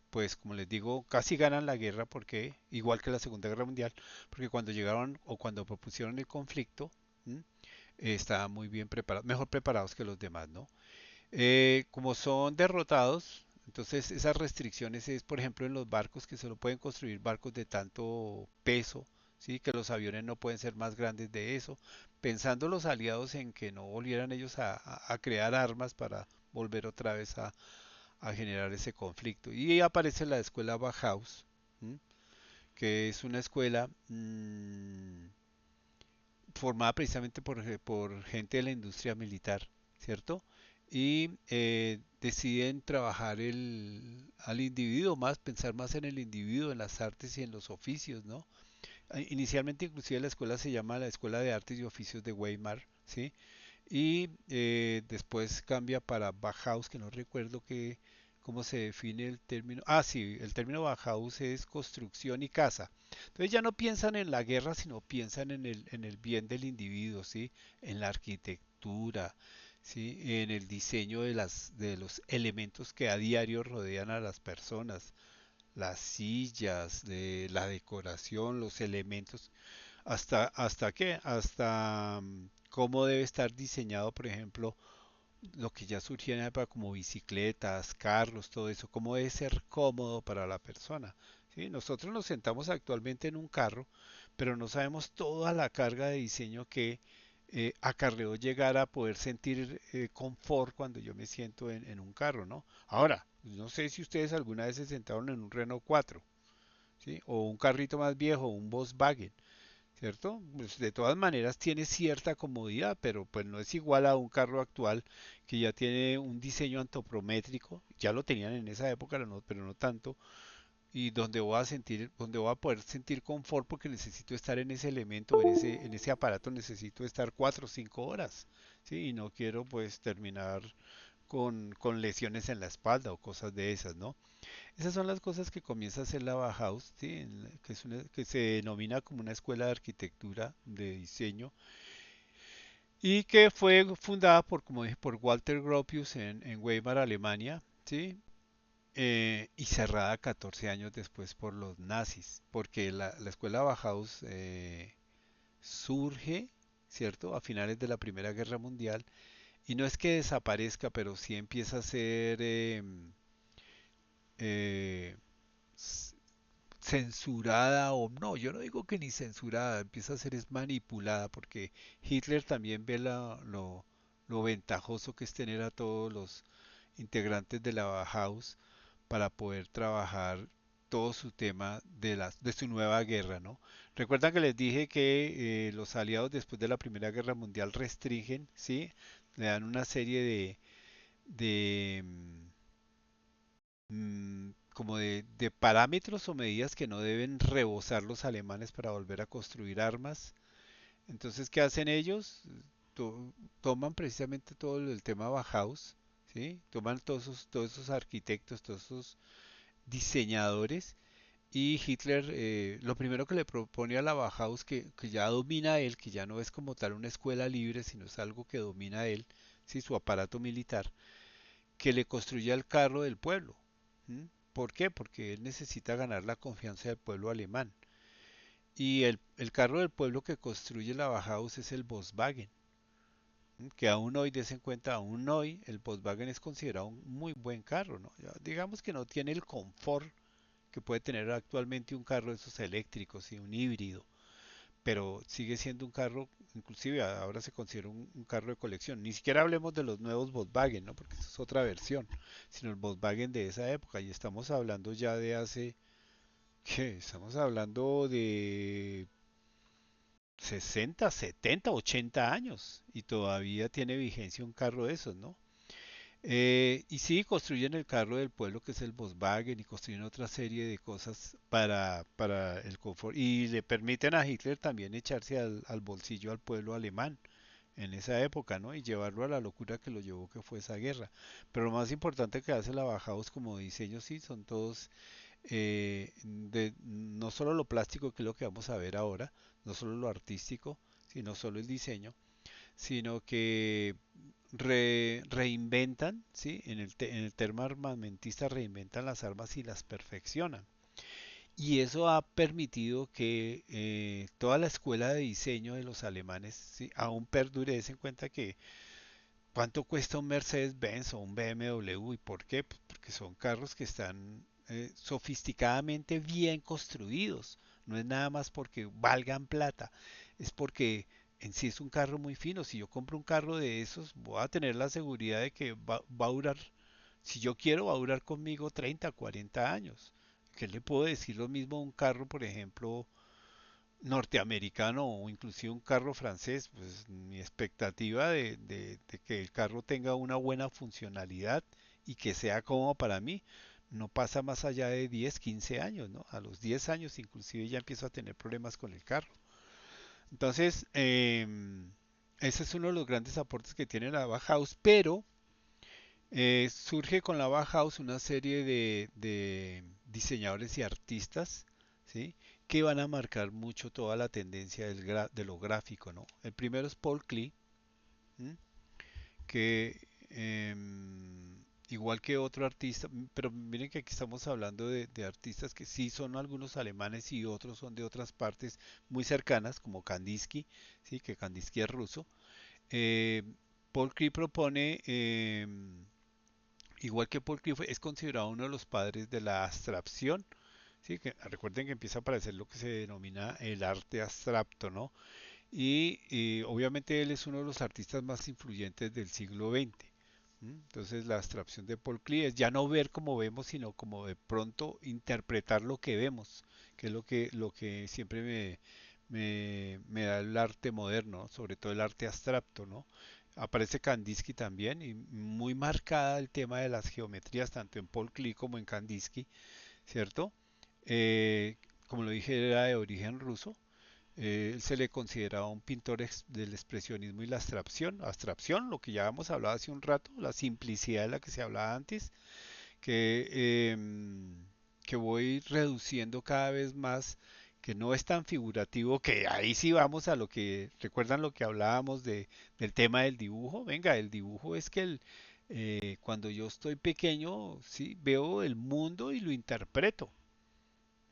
pues como les digo, casi ganan la guerra, porque igual que la Segunda Guerra Mundial, porque cuando llegaron o cuando propusieron el conflicto, ¿m? estaban muy bien preparados, mejor preparados que los demás, ¿no? Como son derrotados, entonces esas restricciones es, por ejemplo, en los barcos que solo pueden construir barcos de tanto peso, ¿sí? Que los aviones no pueden ser más grandes de eso, pensando los aliados en que no volvieran ellos a crear armas para volver otra vez a generar ese conflicto. Y ahí aparece la escuela Bauhaus, ¿m? Que es una escuela formada precisamente por gente de la industria militar, ¿cierto? Y deciden trabajar al individuo más, pensar más en el individuo, en las artes y en los oficios, ¿no? Inicialmente inclusive la escuela se llama la Escuela de Artes y Oficios de Weimar, ¿sí? Y después cambia para Bauhaus, que no recuerdo cómo se define el término. Ah, sí, el término Bauhaus es construcción y casa. Entonces ya no piensan en la guerra, sino piensan en el bien del individuo, ¿sí? En la arquitectura, ¿sí? En el diseño de los elementos que a diario rodean a las personas, las sillas, de la decoración, los elementos ¿hasta qué? Hasta cómo debe estar diseñado, por ejemplo, lo que ya surgía en la época como bicicletas, carros, todo eso, cómo debe ser cómodo para la persona. ¿Sí? Nosotros nos sentamos actualmente en un carro, pero no sabemos toda la carga de diseño que acarreó llegar a poder sentir confort cuando yo me siento en un carro, ¿no? Ahora, no sé si ustedes alguna vez se sentaron en un Renault 4, ¿sí? O un carrito más viejo, un Volkswagen. ¿Cierto? Pues de todas maneras tiene cierta comodidad, pero pues no es igual a un carro actual que ya tiene un diseño antropométrico, ya lo tenían en esa época, pero no tanto, y donde voy a poder sentir confort porque necesito estar en ese elemento, en ese aparato necesito estar 4 o 5 horas, ¿sí? Y no quiero pues terminar con lesiones en la espalda o cosas de esas, ¿no? Esas son las cosas que comienza a hacer la Bauhaus, ¿sí? Que se denomina como una escuela de arquitectura, de diseño, y que fue fundada por, como dije, por Walter Gropius en Weimar, Alemania, ¿sí? Y cerrada 14 años después por los nazis, porque la escuela Bauhaus surge, ¿cierto? A finales de la Primera Guerra Mundial, y no es que desaparezca, pero sí empieza a ser eh, censurada o no, yo no digo que ni censurada, empieza a ser es manipulada porque Hitler también ve lo ventajoso que es tener a todos los integrantes de la Bauhaus para poder trabajar todo su tema de su nueva guerra, ¿no? Recuerdan que les dije que los aliados después de la Primera Guerra Mundial restringen, ¿sí? Le dan una serie de como de parámetros o medidas que no deben rebosar los alemanes para volver a construir armas. Entonces, ¿qué hacen ellos? To- Toman precisamente todo el tema Bauhaus, ¿sí? Toman todos esos arquitectos, todos esos diseñadores y Hitler lo primero que le propone a la Bauhaus que ya domina él, que ya no es como tal una escuela libre, sino es algo que domina él, ¿sí? Su aparato militar, que le construya el carro del pueblo. ¿M? ¿Por qué? Porque él necesita ganar la confianza del pueblo alemán. Y el carro del pueblo que construye la Bauhaus es el Volkswagen, que aún hoy, des en cuenta, aún hoy el Volkswagen es considerado un muy buen carro, ¿no? Ya, digamos que no tiene el confort que puede tener actualmente un carro de esos eléctricos y un híbrido, pero sigue siendo un carro, inclusive ahora se considera un carro de colección. Ni siquiera hablemos de los nuevos Volkswagen, ¿no? Porque eso es otra versión, sino el Volkswagen de esa época. Y estamos hablando ya de hace, ¿qué? Estamos hablando de 60, 70, 80 años y todavía tiene vigencia un carro de esos, ¿no? Y sí, construyen el carro del pueblo que es el Volkswagen y construyen otra serie de cosas para el confort y le permiten a Hitler también echarse al bolsillo al pueblo alemán en esa época, ¿no? Y llevarlo a la locura que lo llevó que fue esa guerra. Pero lo más importante que hace la Bauhaus como diseño, sí, son todos no solo lo plástico que es lo que vamos a ver ahora, no solo lo artístico, sino solo el diseño, sino que reinventan, ¿sí? En el tema armamentista reinventan las armas y las perfeccionan. Y eso ha permitido que toda la escuela de diseño de los alemanes, ¿sí?, aún perdure. Des en cuenta que cuánto cuesta un Mercedes-Benz o un BMW y por qué, pues porque son carros que están sofisticadamente bien construidos. No es nada más porque valgan plata, es porque en sí es un carro muy fino. Si yo compro un carro de esos, voy a tener la seguridad de que va a durar, si yo quiero, va a durar conmigo 30, 40 años. ¿Qué le puedo decir lo mismo a un carro, por ejemplo, norteamericano o inclusive un carro francés? Pues mi expectativa de que el carro tenga una buena funcionalidad y que sea cómodo para mí no pasa más allá de 10, 15 años, ¿no? A los 10 años inclusive ya empiezo a tener problemas con el carro. Entonces, ese es uno de los grandes aportes que tiene la Bauhaus, pero surge con la Bauhaus una serie de diseñadores y artistas, ¿sí?, que van a marcar mucho toda la tendencia de lo gráfico, ¿no? El primero es Paul Klee, ¿m?, que igual que otro artista, pero miren que aquí estamos hablando de artistas que sí son algunos alemanes y otros son de otras partes muy cercanas, como Kandinsky, ¿sí?, que Kandinsky es ruso. Eh, Paul Klee propone, igual que Paul Klee es considerado uno de los padres de la abstracción, ¿sí? Que recuerden que empieza a aparecer lo que se denomina el arte abstracto, ¿no? Y obviamente él es uno de los artistas más influyentes del siglo XX. Entonces la abstracción de Paul Klee es ya no ver como vemos, sino como de pronto interpretar lo que vemos, que es lo que siempre me da el arte moderno, sobre todo el arte abstracto, ¿no? Aparece Kandinsky también, y muy marcada el tema de las geometrías, tanto en Paul Klee como en Kandinsky, ¿cierto? Eh, Como lo dije, era de origen ruso. Él se le consideraba un pintor del expresionismo y la abstracción. Abstracción, lo que ya hemos hablado hace un rato, la simplicidad de la que se hablaba antes, que voy reduciendo cada vez más, que no es tan figurativo, que ahí sí vamos a lo que, recuerdan lo que hablábamos del tema del dibujo. Venga, el dibujo es que cuando yo estoy pequeño, sí, veo el mundo y lo interpreto.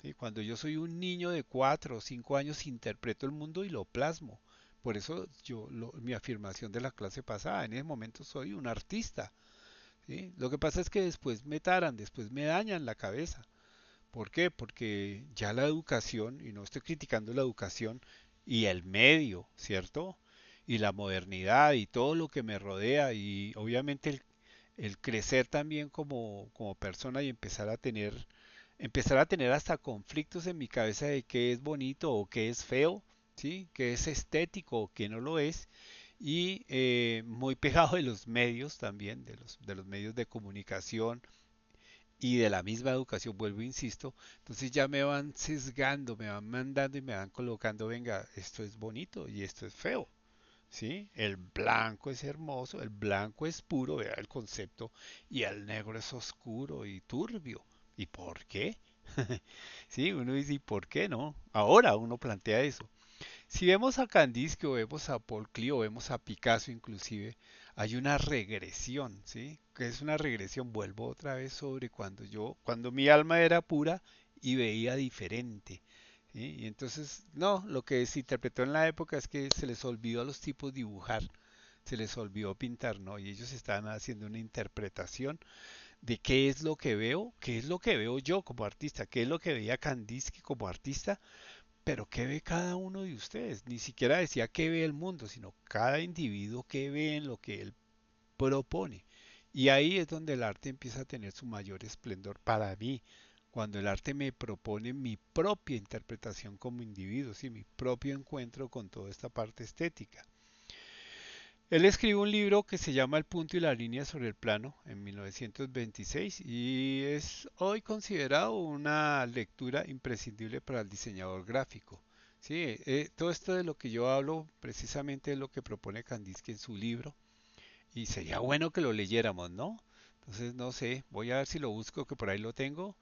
¿Sí? Cuando yo soy un niño de 4 o 5 años, interpreto el mundo y lo plasmo. Por eso mi afirmación de la clase pasada, en ese momento soy un artista. ¿Sí? Lo que pasa es que después me taran, después me dañan la cabeza. ¿Por qué? Porque ya la educación, y no estoy criticando la educación, y el medio, ¿cierto? Y la modernidad y todo lo que me rodea, y obviamente el crecer también como persona y empezar a tener hasta conflictos en mi cabeza de qué es bonito o qué es feo, ¿sí? Qué es estético o qué no lo es. Y muy pegado de los medios también, de los medios de comunicación y de la misma educación, vuelvo e insisto. Entonces ya me van sesgando, me van mandando y me van colocando, venga, esto es bonito y esto es feo. ¿Sí? El blanco es hermoso, el blanco es puro, vea el concepto, y el negro es oscuro y turbio. ¿Y por qué? Sí, uno dice, ¿y por qué no? Ahora uno plantea eso. Si vemos a Kandinsky o vemos a Paul Klee o vemos a Picasso inclusive, hay una regresión, ¿sí? Que es una regresión, vuelvo otra vez sobre cuando mi alma era pura y veía diferente. ¿Sí? Y entonces, no, lo que se interpretó en la época es que se les olvidó a los tipos dibujar, se les olvidó pintar, ¿no? Y ellos estaban haciendo una interpretación de qué es lo que veo, qué es lo que veo yo como artista, qué es lo que veía Kandinsky como artista, pero qué ve cada uno de ustedes. Ni siquiera decía qué ve el mundo, sino cada individuo qué ve en lo que él propone. Y ahí es donde el arte empieza a tener su mayor esplendor para mí, cuando el arte me propone mi propia interpretación como individuo, ¿sí? Mi propio encuentro con toda esta parte estética. Él escribe un libro que se llama El punto y la línea sobre el plano en 1926 y es hoy considerado una lectura imprescindible para el diseñador gráfico. Sí, todo esto de lo que yo hablo precisamente es lo que propone Kandinsky en su libro y sería bueno que lo leyéramos, ¿no? Entonces, no sé, voy a ver si lo busco, que por ahí lo tengo.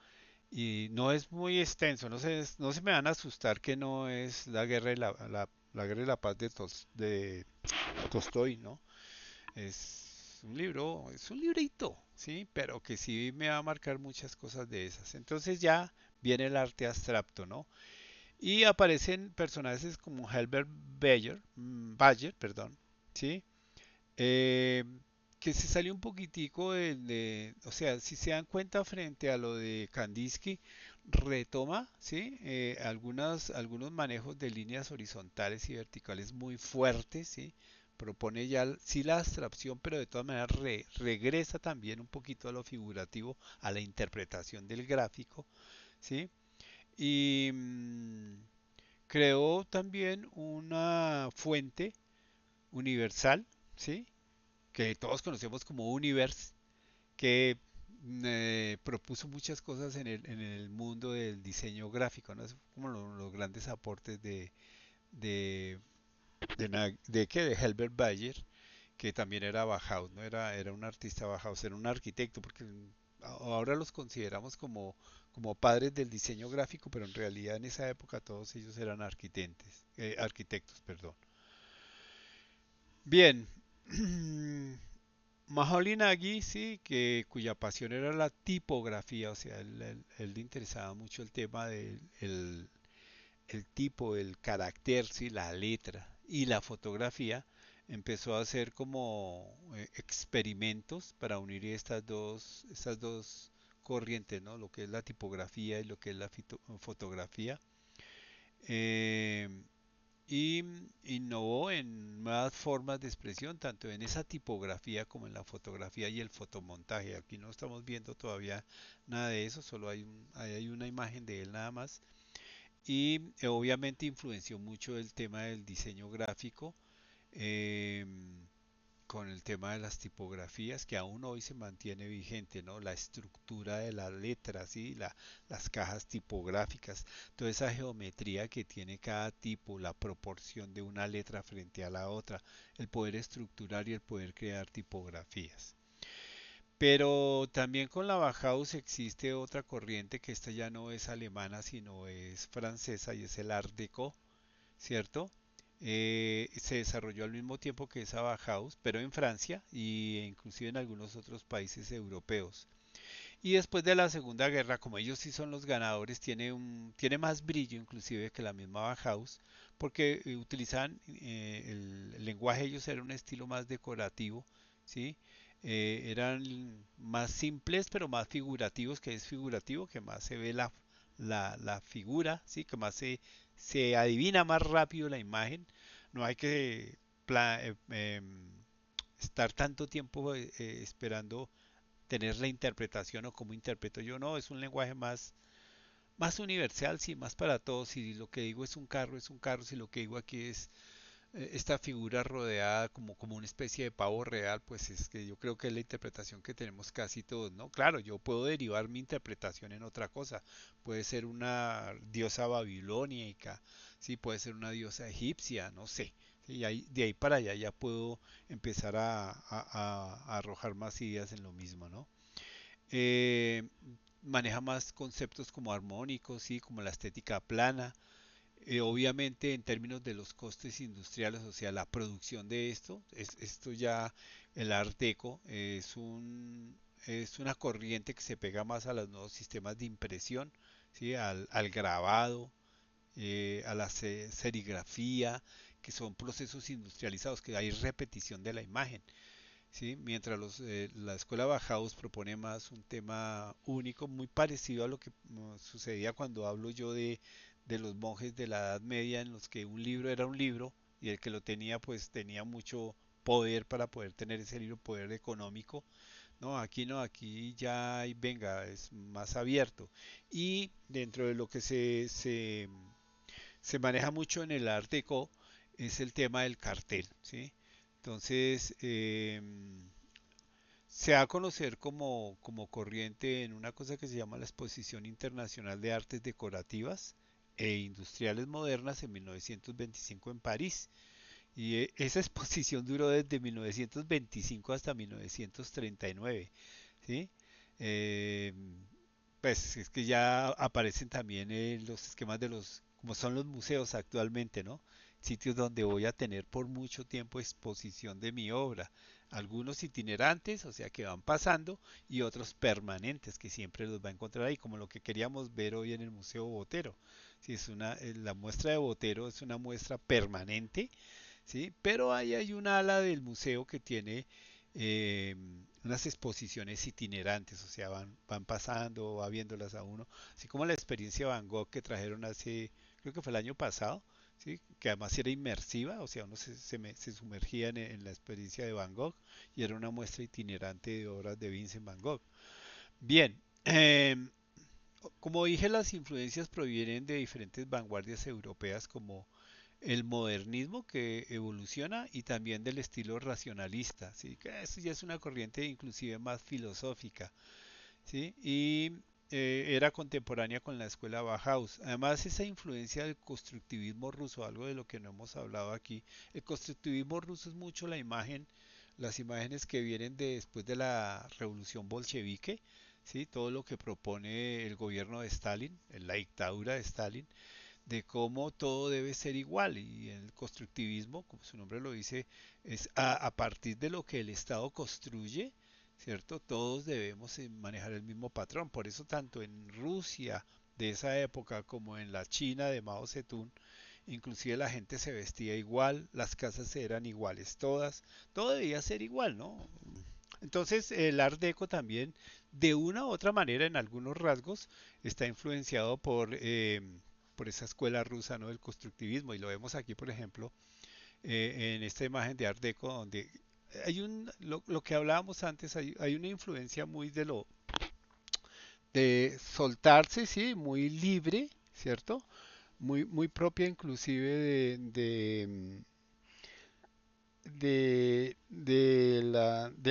Y no es muy extenso, no se me van a asustar que no es la guerra y la guerra y la paz de Tolstoy, ¿no? Es es un librito, ¿sí? Pero que sí me va a marcar muchas cosas de esas. Entonces ya viene el arte abstracto, ¿no? Y aparecen personajes como Helbert Bayer, perdón, ¿sí? Eh, que se salió un poquitico o sea, si se dan cuenta frente a lo de Kandinsky, retoma, ¿sí? Algunos manejos de líneas horizontales y verticales muy fuertes, ¿sí? Propone ya, sí la abstracción, pero de todas maneras regresa también un poquito a lo figurativo, a la interpretación del gráfico, ¿sí? Y creó también una fuente universal, ¿sí? Que todos conocemos como Universe, que propuso muchas cosas en el mundo del diseño gráfico, ¿no? Es como los grandes aportes de, ¿qué? De Helbert Bayer, que también era Bauhaus, ¿no? Era un artista Bauhaus, era un arquitecto, porque ahora los consideramos como padres del diseño gráfico, pero en realidad en esa época todos ellos eran arquitectos, perdón. Bien, Macaulay Nagy, sí, cuya pasión era la tipografía, o sea, él le interesaba mucho el tema el tipo, el carácter, sí, la letra y la fotografía. Empezó a hacer como experimentos para unir estas dos corrientes, ¿no? Lo que es la tipografía y lo que es la fotografía. Eh, y innovó en nuevas formas de expresión, tanto en esa tipografía como en la fotografía y el fotomontaje. Aquí no estamos viendo todavía nada de eso, solo hay una imagen de él nada más. Y obviamente influenció mucho el tema del diseño gráfico eh, con el tema de las tipografías, que aún hoy se mantiene vigente, ¿no? La estructura de las letras, ¿sí? Las cajas tipográficas, toda esa geometría que tiene cada tipo, la proporción de una letra frente a la otra, el poder estructurar y el poder crear tipografías. Pero también con la Bauhaus existe otra corriente que esta ya no es alemana, sino es francesa y es el Art Deco, ¿cierto? Se desarrolló al mismo tiempo que esa Bauhaus, pero en Francia e inclusive en algunos otros países europeos. Y después de la Segunda Guerra, como ellos sí son los ganadores, tiene más brillo inclusive que la misma Bauhaus, porque utilizan el lenguaje, ellos era un estilo más decorativo, ¿sí? Eran más simples pero más figurativos, que es figurativo, que más se ve la figura, ¿sí? Que más se adivina más rápido la imagen, no hay que estar tanto tiempo esperando tener la interpretación o cómo interpreto yo, no, es un lenguaje más universal, sí, más para todos. Si lo que digo es un carro, si lo que digo aquí es esta figura rodeada como una especie de pavo real, pues es que yo creo que es la interpretación que tenemos casi todos, ¿no? Claro, yo puedo derivar mi interpretación en otra cosa, puede ser una diosa babilónica, sí, puede ser una diosa egipcia, no sé. Sí, y de ahí para allá ya puedo empezar a arrojar más ideas en lo mismo, ¿no? eh, Maneja más conceptos como armónicos, ¿sí? Como la estética plana. Obviamente en términos de los costes industriales, o sea, la producción de esto ya, el Art Deco es una corriente que se pega más a los nuevos sistemas de impresión, ¿sí? Al grabado, a la serigrafía, que son procesos industrializados, que hay repetición de la imagen. ¿Sí? Mientras la escuela Bauhaus propone más un tema único, muy parecido a lo que sucedía cuando hablo yo de los monjes de la Edad Media, en los que un libro era un libro y el que lo tenía pues tenía mucho poder para poder tener ese libro, poder económico. No, aquí no, aquí ya venga, es más abierto. Y dentro de lo que se maneja mucho en el Art Deco es el tema del cartel, ¿sí? Entonces, se da a conocer como corriente en una cosa que se llama la Exposición Internacional de Artes Decorativas e Industriales Modernas en 1925 en París. Y esa exposición duró desde 1925 hasta 1939, ¿sí? Eh, pues es que ya aparecen también los esquemas como son los museos actualmente, ¿no? Sitios donde voy a tener por mucho tiempo exposición de mi obra. algunos itinerantes, o sea que van pasando, y otros permanentes que siempre los va a encontrar ahí, como lo que queríamos ver hoy en el Museo Botero. Si es la muestra de Botero es una muestra permanente, ¿sí? Pero ahí hay un ala del museo que tiene eh, unas exposiciones itinerantes, o sea, van pasando, va viéndolas a uno, así como la experiencia Van Gogh que trajeron hace, creo que fue el año pasado, ¿sí? Que además era inmersiva, o sea, uno se sumergía en la experiencia de Van Gogh y era una muestra itinerante de obras de Vincent Van Gogh. Bien, como dije, las influencias provienen de diferentes vanguardias europeas como el modernismo que evoluciona y también del estilo racionalista, ¿sí? Que eso ya es una corriente inclusive más filosófica, ¿sí? Y era contemporánea con la escuela Bauhaus. Además, esa influencia del constructivismo ruso, algo de lo que no hemos hablado aquí, el constructivismo ruso es mucho la imagen, las imágenes que vienen después de la revolución bolchevique, ¿sí? Todo lo que propone el gobierno de Stalin, la dictadura de Stalin, de cómo todo debe ser igual y el constructivismo, como su nombre lo dice, es a partir de lo que el Estado construye, ¿cierto? Todos debemos manejar el mismo patrón. Por eso tanto en Rusia de esa época como en la China de Mao Zedong, inclusive la gente se vestía igual, las casas eran iguales todas, todo debía ser igual, ¿no? Entonces el Art Deco también, de una u otra manera, en algunos rasgos, está influenciado por esa escuela rusa, ¿no? Del constructivismo. Y lo vemos aquí, por ejemplo, en esta imagen de Art Deco, donde lo que hablábamos antes, hay una influencia muy de soltarse, sí, muy libre, ¿cierto? Muy propia inclusive del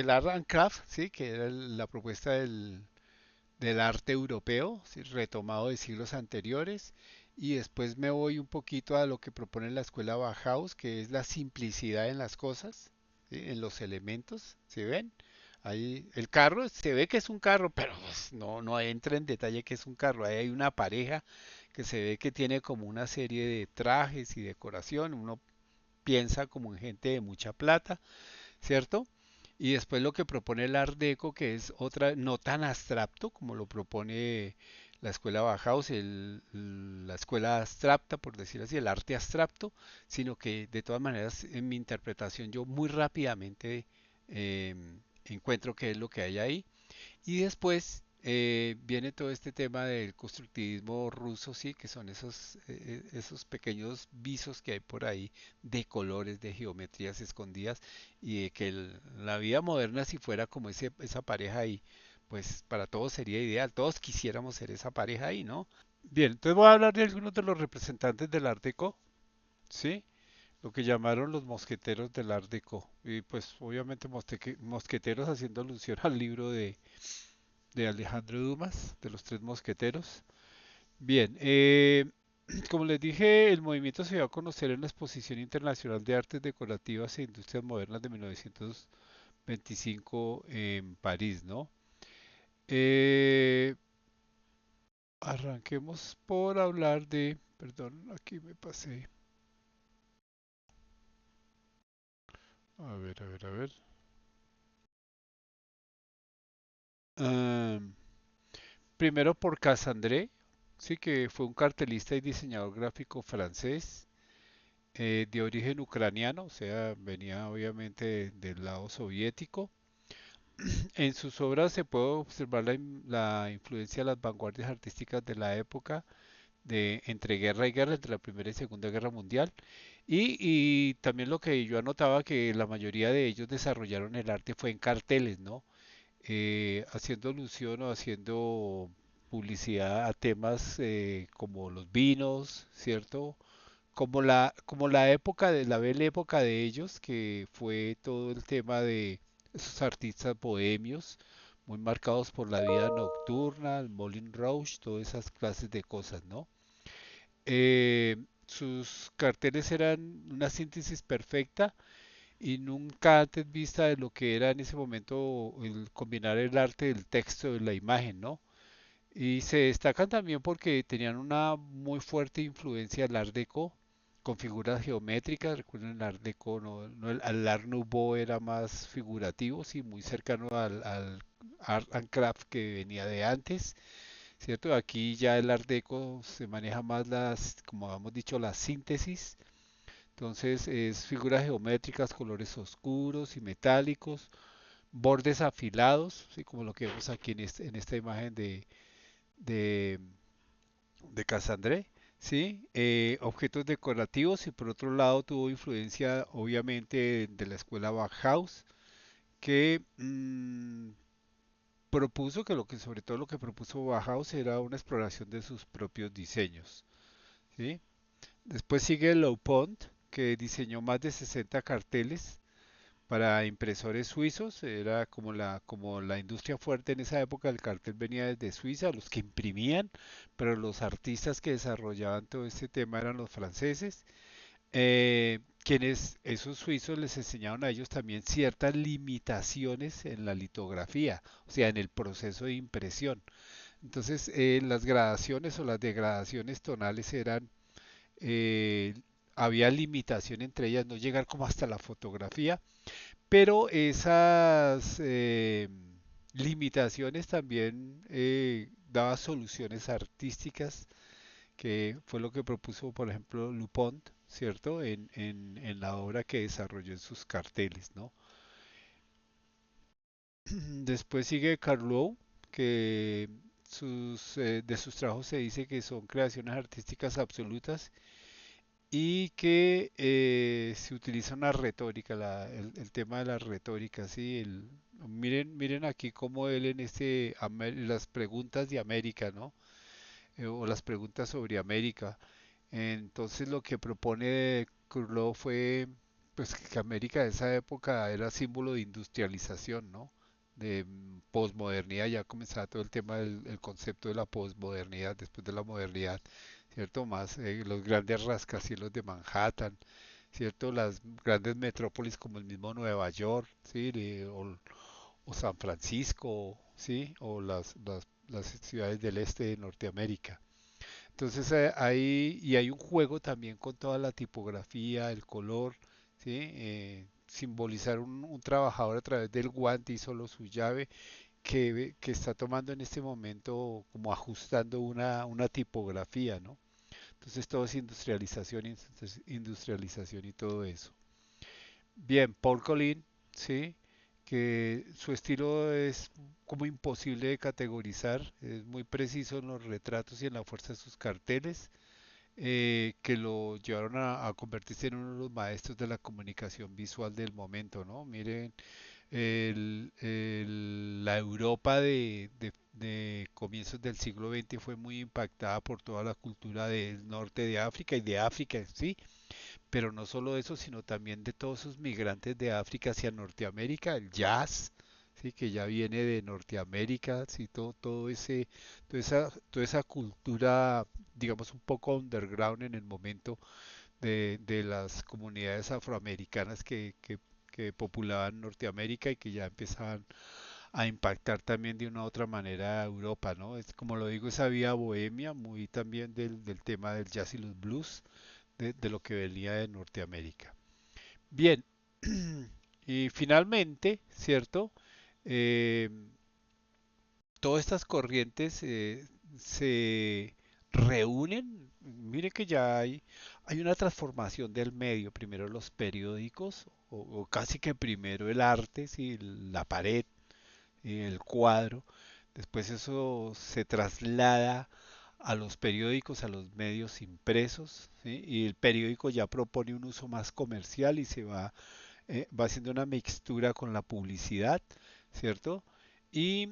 Art and Craft, ¿sí? Que era la propuesta del arte europeo, ¿sí? Retomado de siglos anteriores. Y después me voy un poquito a lo que propone la escuela Bauhaus, que es la simplicidad en las cosas, ¿sí? En los elementos, ¿se ven? Ahí el carro se ve que es un carro, pero pues, no entra en detalle que es un carro. Ahí hay una pareja que se ve que tiene como una serie de trajes y decoración. Uno piensa como en gente de mucha plata, ¿cierto? Y después lo que propone el Art Deco, que es otra, no tan abstracto como lo propone la escuela Bauhaus, la escuela abstracta, por decir así, el arte abstracto, sino que de todas maneras en mi interpretación yo muy rápidamente eh, encuentro qué es lo que hay ahí. Y después viene todo este tema del constructivismo ruso, sí, que son esos pequeños visos que hay por ahí de colores, de geometrías escondidas y de que la vida moderna si fuera como esa pareja ahí, pues para todos sería ideal, todos quisiéramos ser esa pareja ahí, ¿no? Bien, entonces voy a hablar de algunos de los representantes del Art Deco, ¿sí? Lo que llamaron los mosqueteros del Art Deco. Y pues obviamente mosqueteros haciendo alusión al libro de Alejandro Dumas, de los Tres Mosqueteros. Bien, como les dije, el movimiento se dio a conocer en la Exposición Internacional de Artes Decorativas e Industrias Modernas de 1925 en París, ¿no? Eh, Arranquemos por hablar de, perdón, aquí me pasé. A ver, a ver, a ver. Am, Primero por Cassandré, sí que fue un cartelista y diseñador gráfico francés de origen ucraniano, o sea, venía obviamente del lado soviético. En sus obras se puede observar la influencia de las vanguardias artísticas de la época de entre guerra y guerra, entre la Primera y Segunda Guerra Mundial. Y también lo que yo anotaba que la mayoría de ellos desarrollaron el arte fue en carteles, ¿no? Haciendo alusión o haciendo publicidad a temas como los vinos, ¿cierto? Como la época de la bella época de ellos, que fue todo el tema de esos artistas bohemios, muy marcados por la vida nocturna, el Moulin Rouge, todas esas clases de cosas, ¿no? Sus carteles eran una síntesis perfecta y nunca antes vista de lo que era en ese momento el combinar el arte del texto y la imagen, ¿no? Y se destacan también porque tenían una muy fuerte influencia del Art Deco con figuras geométricas. Recuerden, el Art Deco, el Art Nouveau era más figurativo, sí, muy cercano al Art and Craft que venía de antes, ¿cierto? Aquí ya el Art Deco se maneja más como hemos dicho, la síntesis. Entonces es figuras geométricas, colores oscuros y metálicos, bordes afilados, ¿sí? Como lo que vemos aquí en esta imagen de, de Casandré, ¿sí? Objetos decorativos y por otro lado tuvo influencia obviamente de la escuela Bauhaus, que propuso que sobre todo lo que propuso Bauhaus era una exploración de sus propios diseños, ¿sí? Después sigue Loupont, que diseñó más de 60 carteles para impresores suizos. Era como la industria fuerte en esa época. El cartel venía desde Suiza, los que imprimían, pero los artistas que desarrollaban todo este tema eran los franceses, quienes esos suizos les enseñaron a ellos también ciertas limitaciones en la litografía, o sea, en el proceso de impresión. Entonces, las gradaciones o las degradaciones tonales eran, eh, había limitación entre ellas, no llegar como hasta la fotografía, pero esas limitaciones también daba soluciones artísticas, que fue lo que propuso, por ejemplo, Lupont, ¿cierto? En la obra que desarrolló en sus carteles, ¿no? Después sigue Carlow, que de sus trabajos se dice que son creaciones artísticas absolutas y que se utiliza una retórica, el tema de la retórica, ¿sí? Miren aquí cómo él en las preguntas de América, ¿no? O las preguntas sobre América. Entonces lo que propone Curlo fue pues que América de esa época era símbolo de industrialización, ¿no? De posmodernidad, ya comenzaba todo el tema el concepto de la posmodernidad después de la modernidad, ¿cierto? Más los grandes rascacielos de Manhattan, ¿cierto? Las grandes metrópolis como el mismo Nueva York, ¿sí? O San Francisco, ¿sí? O las ciudades del este de Norteamérica. Entonces hay un juego también con toda la tipografía, el color, ¿sí? Simbolizar un trabajador a través del guante y solo su llave que está tomando en este momento como ajustando una tipografía, ¿no? Entonces todo es industrialización, industrialización y todo eso. Bien, Paul Colin, ¿sí? Que su estilo es como imposible de categorizar, es muy preciso en los retratos y en la fuerza de sus carteles, que lo llevaron a convertirse en uno de los maestros de la comunicación visual del momento, ¿no? Miren, la Europa de comienzos del siglo XX fue muy impactada por toda la cultura del norte de África y de África en sí, pero no solo eso, sino también de todos esos migrantes de África hacia Norteamérica, el jazz, sí, que ya viene de Norteamérica, sí, toda esa cultura, digamos, un poco underground en el momento de las comunidades afroamericanas que populaban Norteamérica y que ya empezaban a impactar también de una u otra manera a Europa, ¿no? Es como lo digo, esa vía bohemia, muy también del tema del jazz y los blues, de lo que venía de Norteamérica. Bien, y finalmente, ¿cierto? Eh, todas estas corrientes se reúnen. Mire que hay una transformación del medio. Primero los periódicos, o casi que primero el arte, ¿sí? La pared, el cuadro. Después eso se traslada a los periódicos, a los medios impresos, ¿sí? Y el periódico ya propone un uso más comercial y va haciendo una mixtura con la publicidad, ¿cierto? Y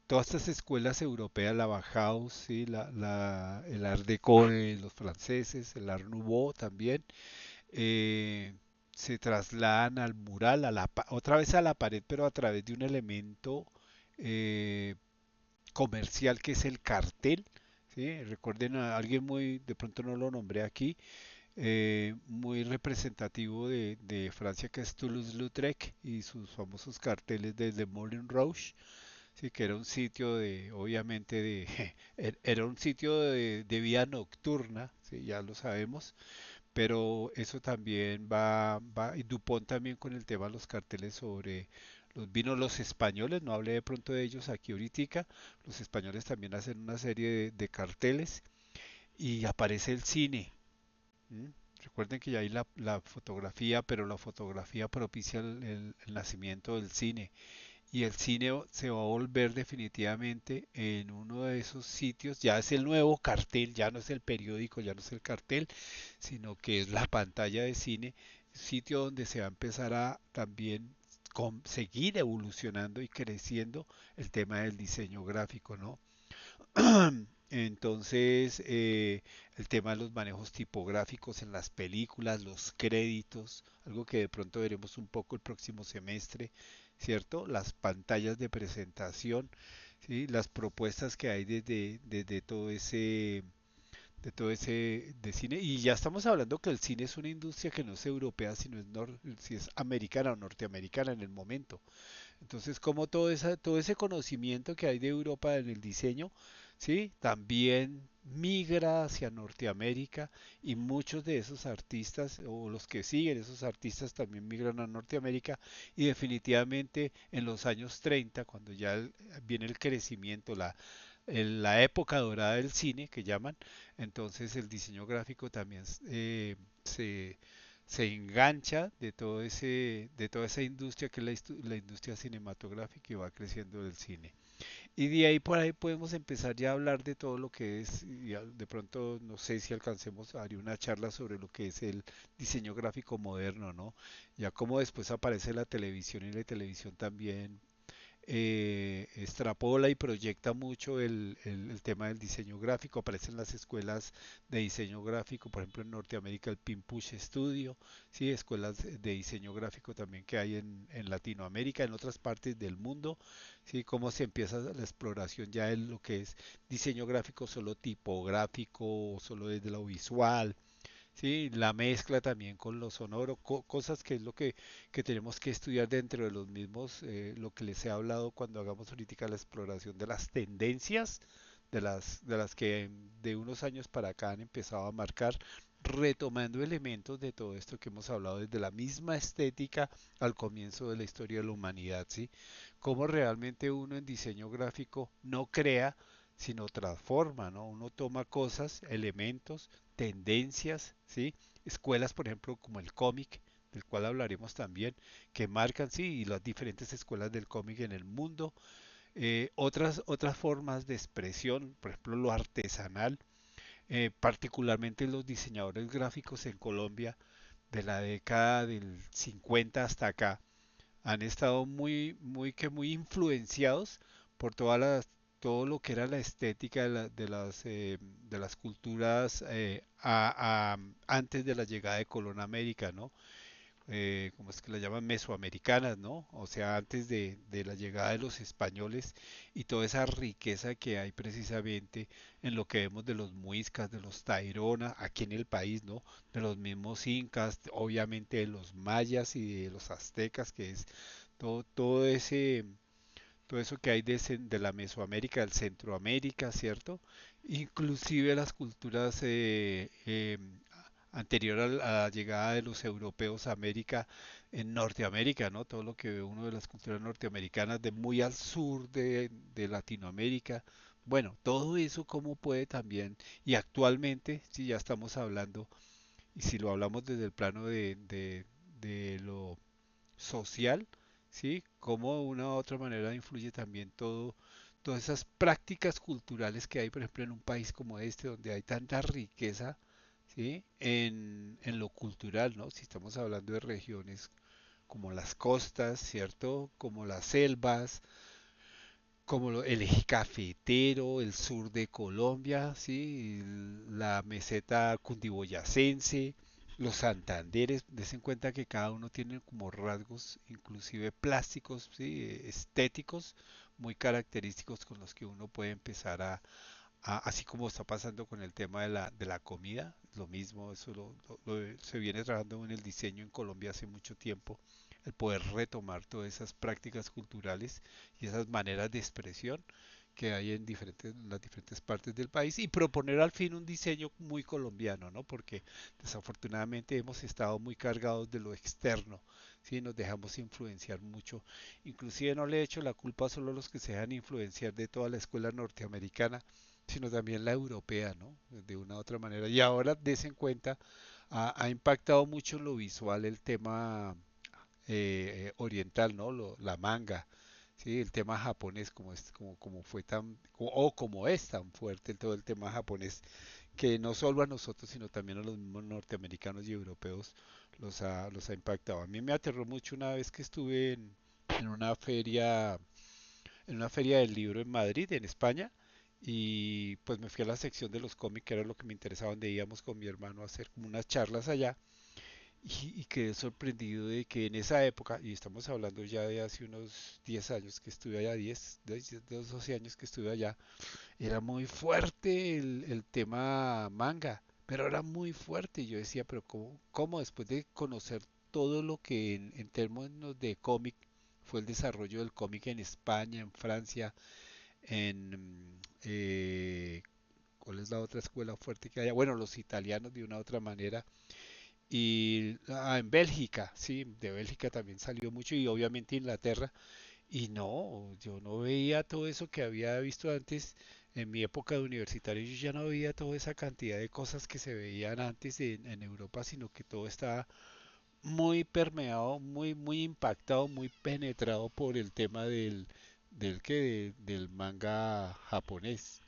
todas estas escuelas europeas, la Bauhaus, ¿sí? El Art Deco de los franceses, el Art Nouveau también, eh, se trasladan al mural, otra vez a la pared, pero a través de un elemento eh, comercial que es el cartel. ¿Sí? Recuerden a alguien muy, de pronto no lo nombré aquí, muy representativo de Francia, que es Toulouse-Lautrec y sus famosos carteles desde Moulin Rouge, sí, que era un sitio de, obviamente, de, era un sitio de vida nocturna, sí, ya lo sabemos, pero eso también y Dupont también con el tema de los carteles sobre los vinos, los españoles, no hablé de pronto de ellos aquí ahorita, los españoles también hacen una serie de carteles y aparece el cine. ¿M? Recuerden que ya hay la fotografía, pero la fotografía propicia el nacimiento del cine. Y el cine se va a volver definitivamente en uno de esos sitios, ya es el nuevo cartel, ya no es el periódico, ya no es el cartel, sino que es la pantalla de cine, sitio donde se va a empezar a también seguir evolucionando y creciendo el tema del diseño gráfico, ¿no? Entonces, el tema de los manejos tipográficos en las películas, los créditos, algo que de pronto veremos un poco el próximo semestre, ¿cierto? Las pantallas de presentación, ¿sí? Las propuestas que hay desde todo ese de cine. Y ya estamos hablando que el cine es una industria que no es europea, sino si es americana o norteamericana en el momento. Entonces, como todo ese conocimiento que hay de Europa en el diseño, ¿sí? También migra hacia Norteamérica y muchos de esos artistas o los que siguen esos artistas también migran a Norteamérica y definitivamente en los años 30, cuando ya viene el crecimiento, la época dorada del cine que llaman, entonces el diseño gráfico también se, se engancha de toda esa industria que es la industria cinematográfica y va creciendo del cine. Y de ahí por ahí podemos empezar ya a hablar de todo lo que es, de pronto no sé si alcancemos a dar una charla sobre lo que es el diseño gráfico moderno, ¿no? Ya como después aparece la televisión y la televisión también extrapola y proyecta mucho el tema del diseño gráfico. Aparecen las escuelas de diseño gráfico, por ejemplo en Norteamérica el Pimpush Studio, ¿sí? Escuelas de diseño gráfico también que hay en Latinoamérica, en otras partes del mundo, ¿sí? Cómo se empieza la exploración ya en lo que es diseño gráfico solo tipográfico, o solo desde lo visual, sí, la mezcla también con lo sonoro, cosas que es lo que tenemos que estudiar dentro de los mismos, lo que les he hablado cuando hagamos ahorita la exploración de las tendencias, de las que de unos años para acá han empezado a marcar, retomando elementos de todo esto que hemos hablado desde la misma estética al comienzo de la historia de la humanidad, ¿sí? Cómo realmente uno en diseño gráfico no crea, sino transforma, ¿no? Uno toma cosas, elementos, tendencias, ¿sí? Escuelas, por ejemplo, como el cómic, del cual hablaremos también, que marcan, sí, y las diferentes escuelas del cómic en el mundo. Otras formas de expresión, por ejemplo, lo artesanal, particularmente los diseñadores gráficos en Colombia de la década del 50 hasta acá, han estado muy influenciados por todo lo que era la estética de las culturas antes de la llegada de Colón a América, ¿no? ¿Cómo es que la llaman? Mesoamericanas, ¿no? O sea, antes de la llegada de los españoles y toda esa riqueza que hay precisamente en lo que vemos de los muiscas, de los tairona, aquí en el país, ¿no? De los mismos incas, obviamente de los mayas y de los aztecas, que es todo todo eso que hay de la Mesoamérica, del Centroamérica, ¿cierto? Inclusive las culturas anterior a la llegada de los europeos a América, en Norteamérica, ¿no? Todo lo que ve uno de las culturas norteamericanas de muy al sur de Latinoamérica. Bueno, todo eso cómo puede también, y actualmente, si ya estamos hablando, y si lo hablamos desde el plano de lo social, ¿sí? Cómo de una u otra manera influye también todas esas prácticas culturales que hay, por ejemplo, en un país como este, donde hay tanta riqueza, ¿sí? En lo cultural, ¿no? Si estamos hablando de regiones como las costas, ¿cierto? Como las selvas, como el eje cafetero, el sur de Colombia, ¿sí? La meseta cundiboyacense, los Santanderes, des en cuenta que cada uno tiene como rasgos, inclusive plásticos, ¿sí? Estéticos, muy característicos con los que uno puede empezar así como está pasando con el tema de la comida, lo mismo, se viene trabajando en el diseño en Colombia hace mucho tiempo, el poder retomar todas esas prácticas culturales y esas maneras de expresión que hay en las diferentes partes del país y proponer al fin un diseño muy colombiano, ¿no? Porque desafortunadamente hemos estado muy cargados de lo externo, ¿sí? Nos dejamos influenciar mucho. Inclusive no le he hecho la culpa solo a los que se dejan influenciar de toda la escuela norteamericana, sino también la europea, ¿no? De una u otra manera. Y ahora, des en cuenta, ha impactado mucho en lo visual el tema oriental, ¿no? La manga, ¿sí? El tema japonés, como fue o como es tan fuerte todo el tema japonés, que no solo a nosotros, sino también a los mismos norteamericanos y europeos los ha impactado. A mí me aterró mucho una vez que estuve en una feria del libro en Madrid, en España, y pues me fui a la sección de los cómics, que era lo que me interesaba, donde íbamos con mi hermano a hacer como unas charlas allá, y quedé sorprendido de que en esa época, y estamos hablando ya de hace unos 10 años que estuve allá, 12 años que estuve allá, era muy fuerte el tema manga, pero era muy fuerte. Y yo decía, pero ¿cómo después de conocer todo lo que en términos de cómic fue el desarrollo del cómic en España, en Francia, ¿cuál es la otra escuela fuerte que haya? Bueno, los italianos de una u otra manera. Y en Bélgica, sí, de Bélgica también salió mucho y obviamente Inglaterra. Y no, yo no veía todo eso que había visto antes en mi época de universitario. Yo ya no veía toda esa cantidad de cosas que se veían antes en Europa, sino que todo estaba muy permeado, muy impactado, muy penetrado por el tema del manga japonés.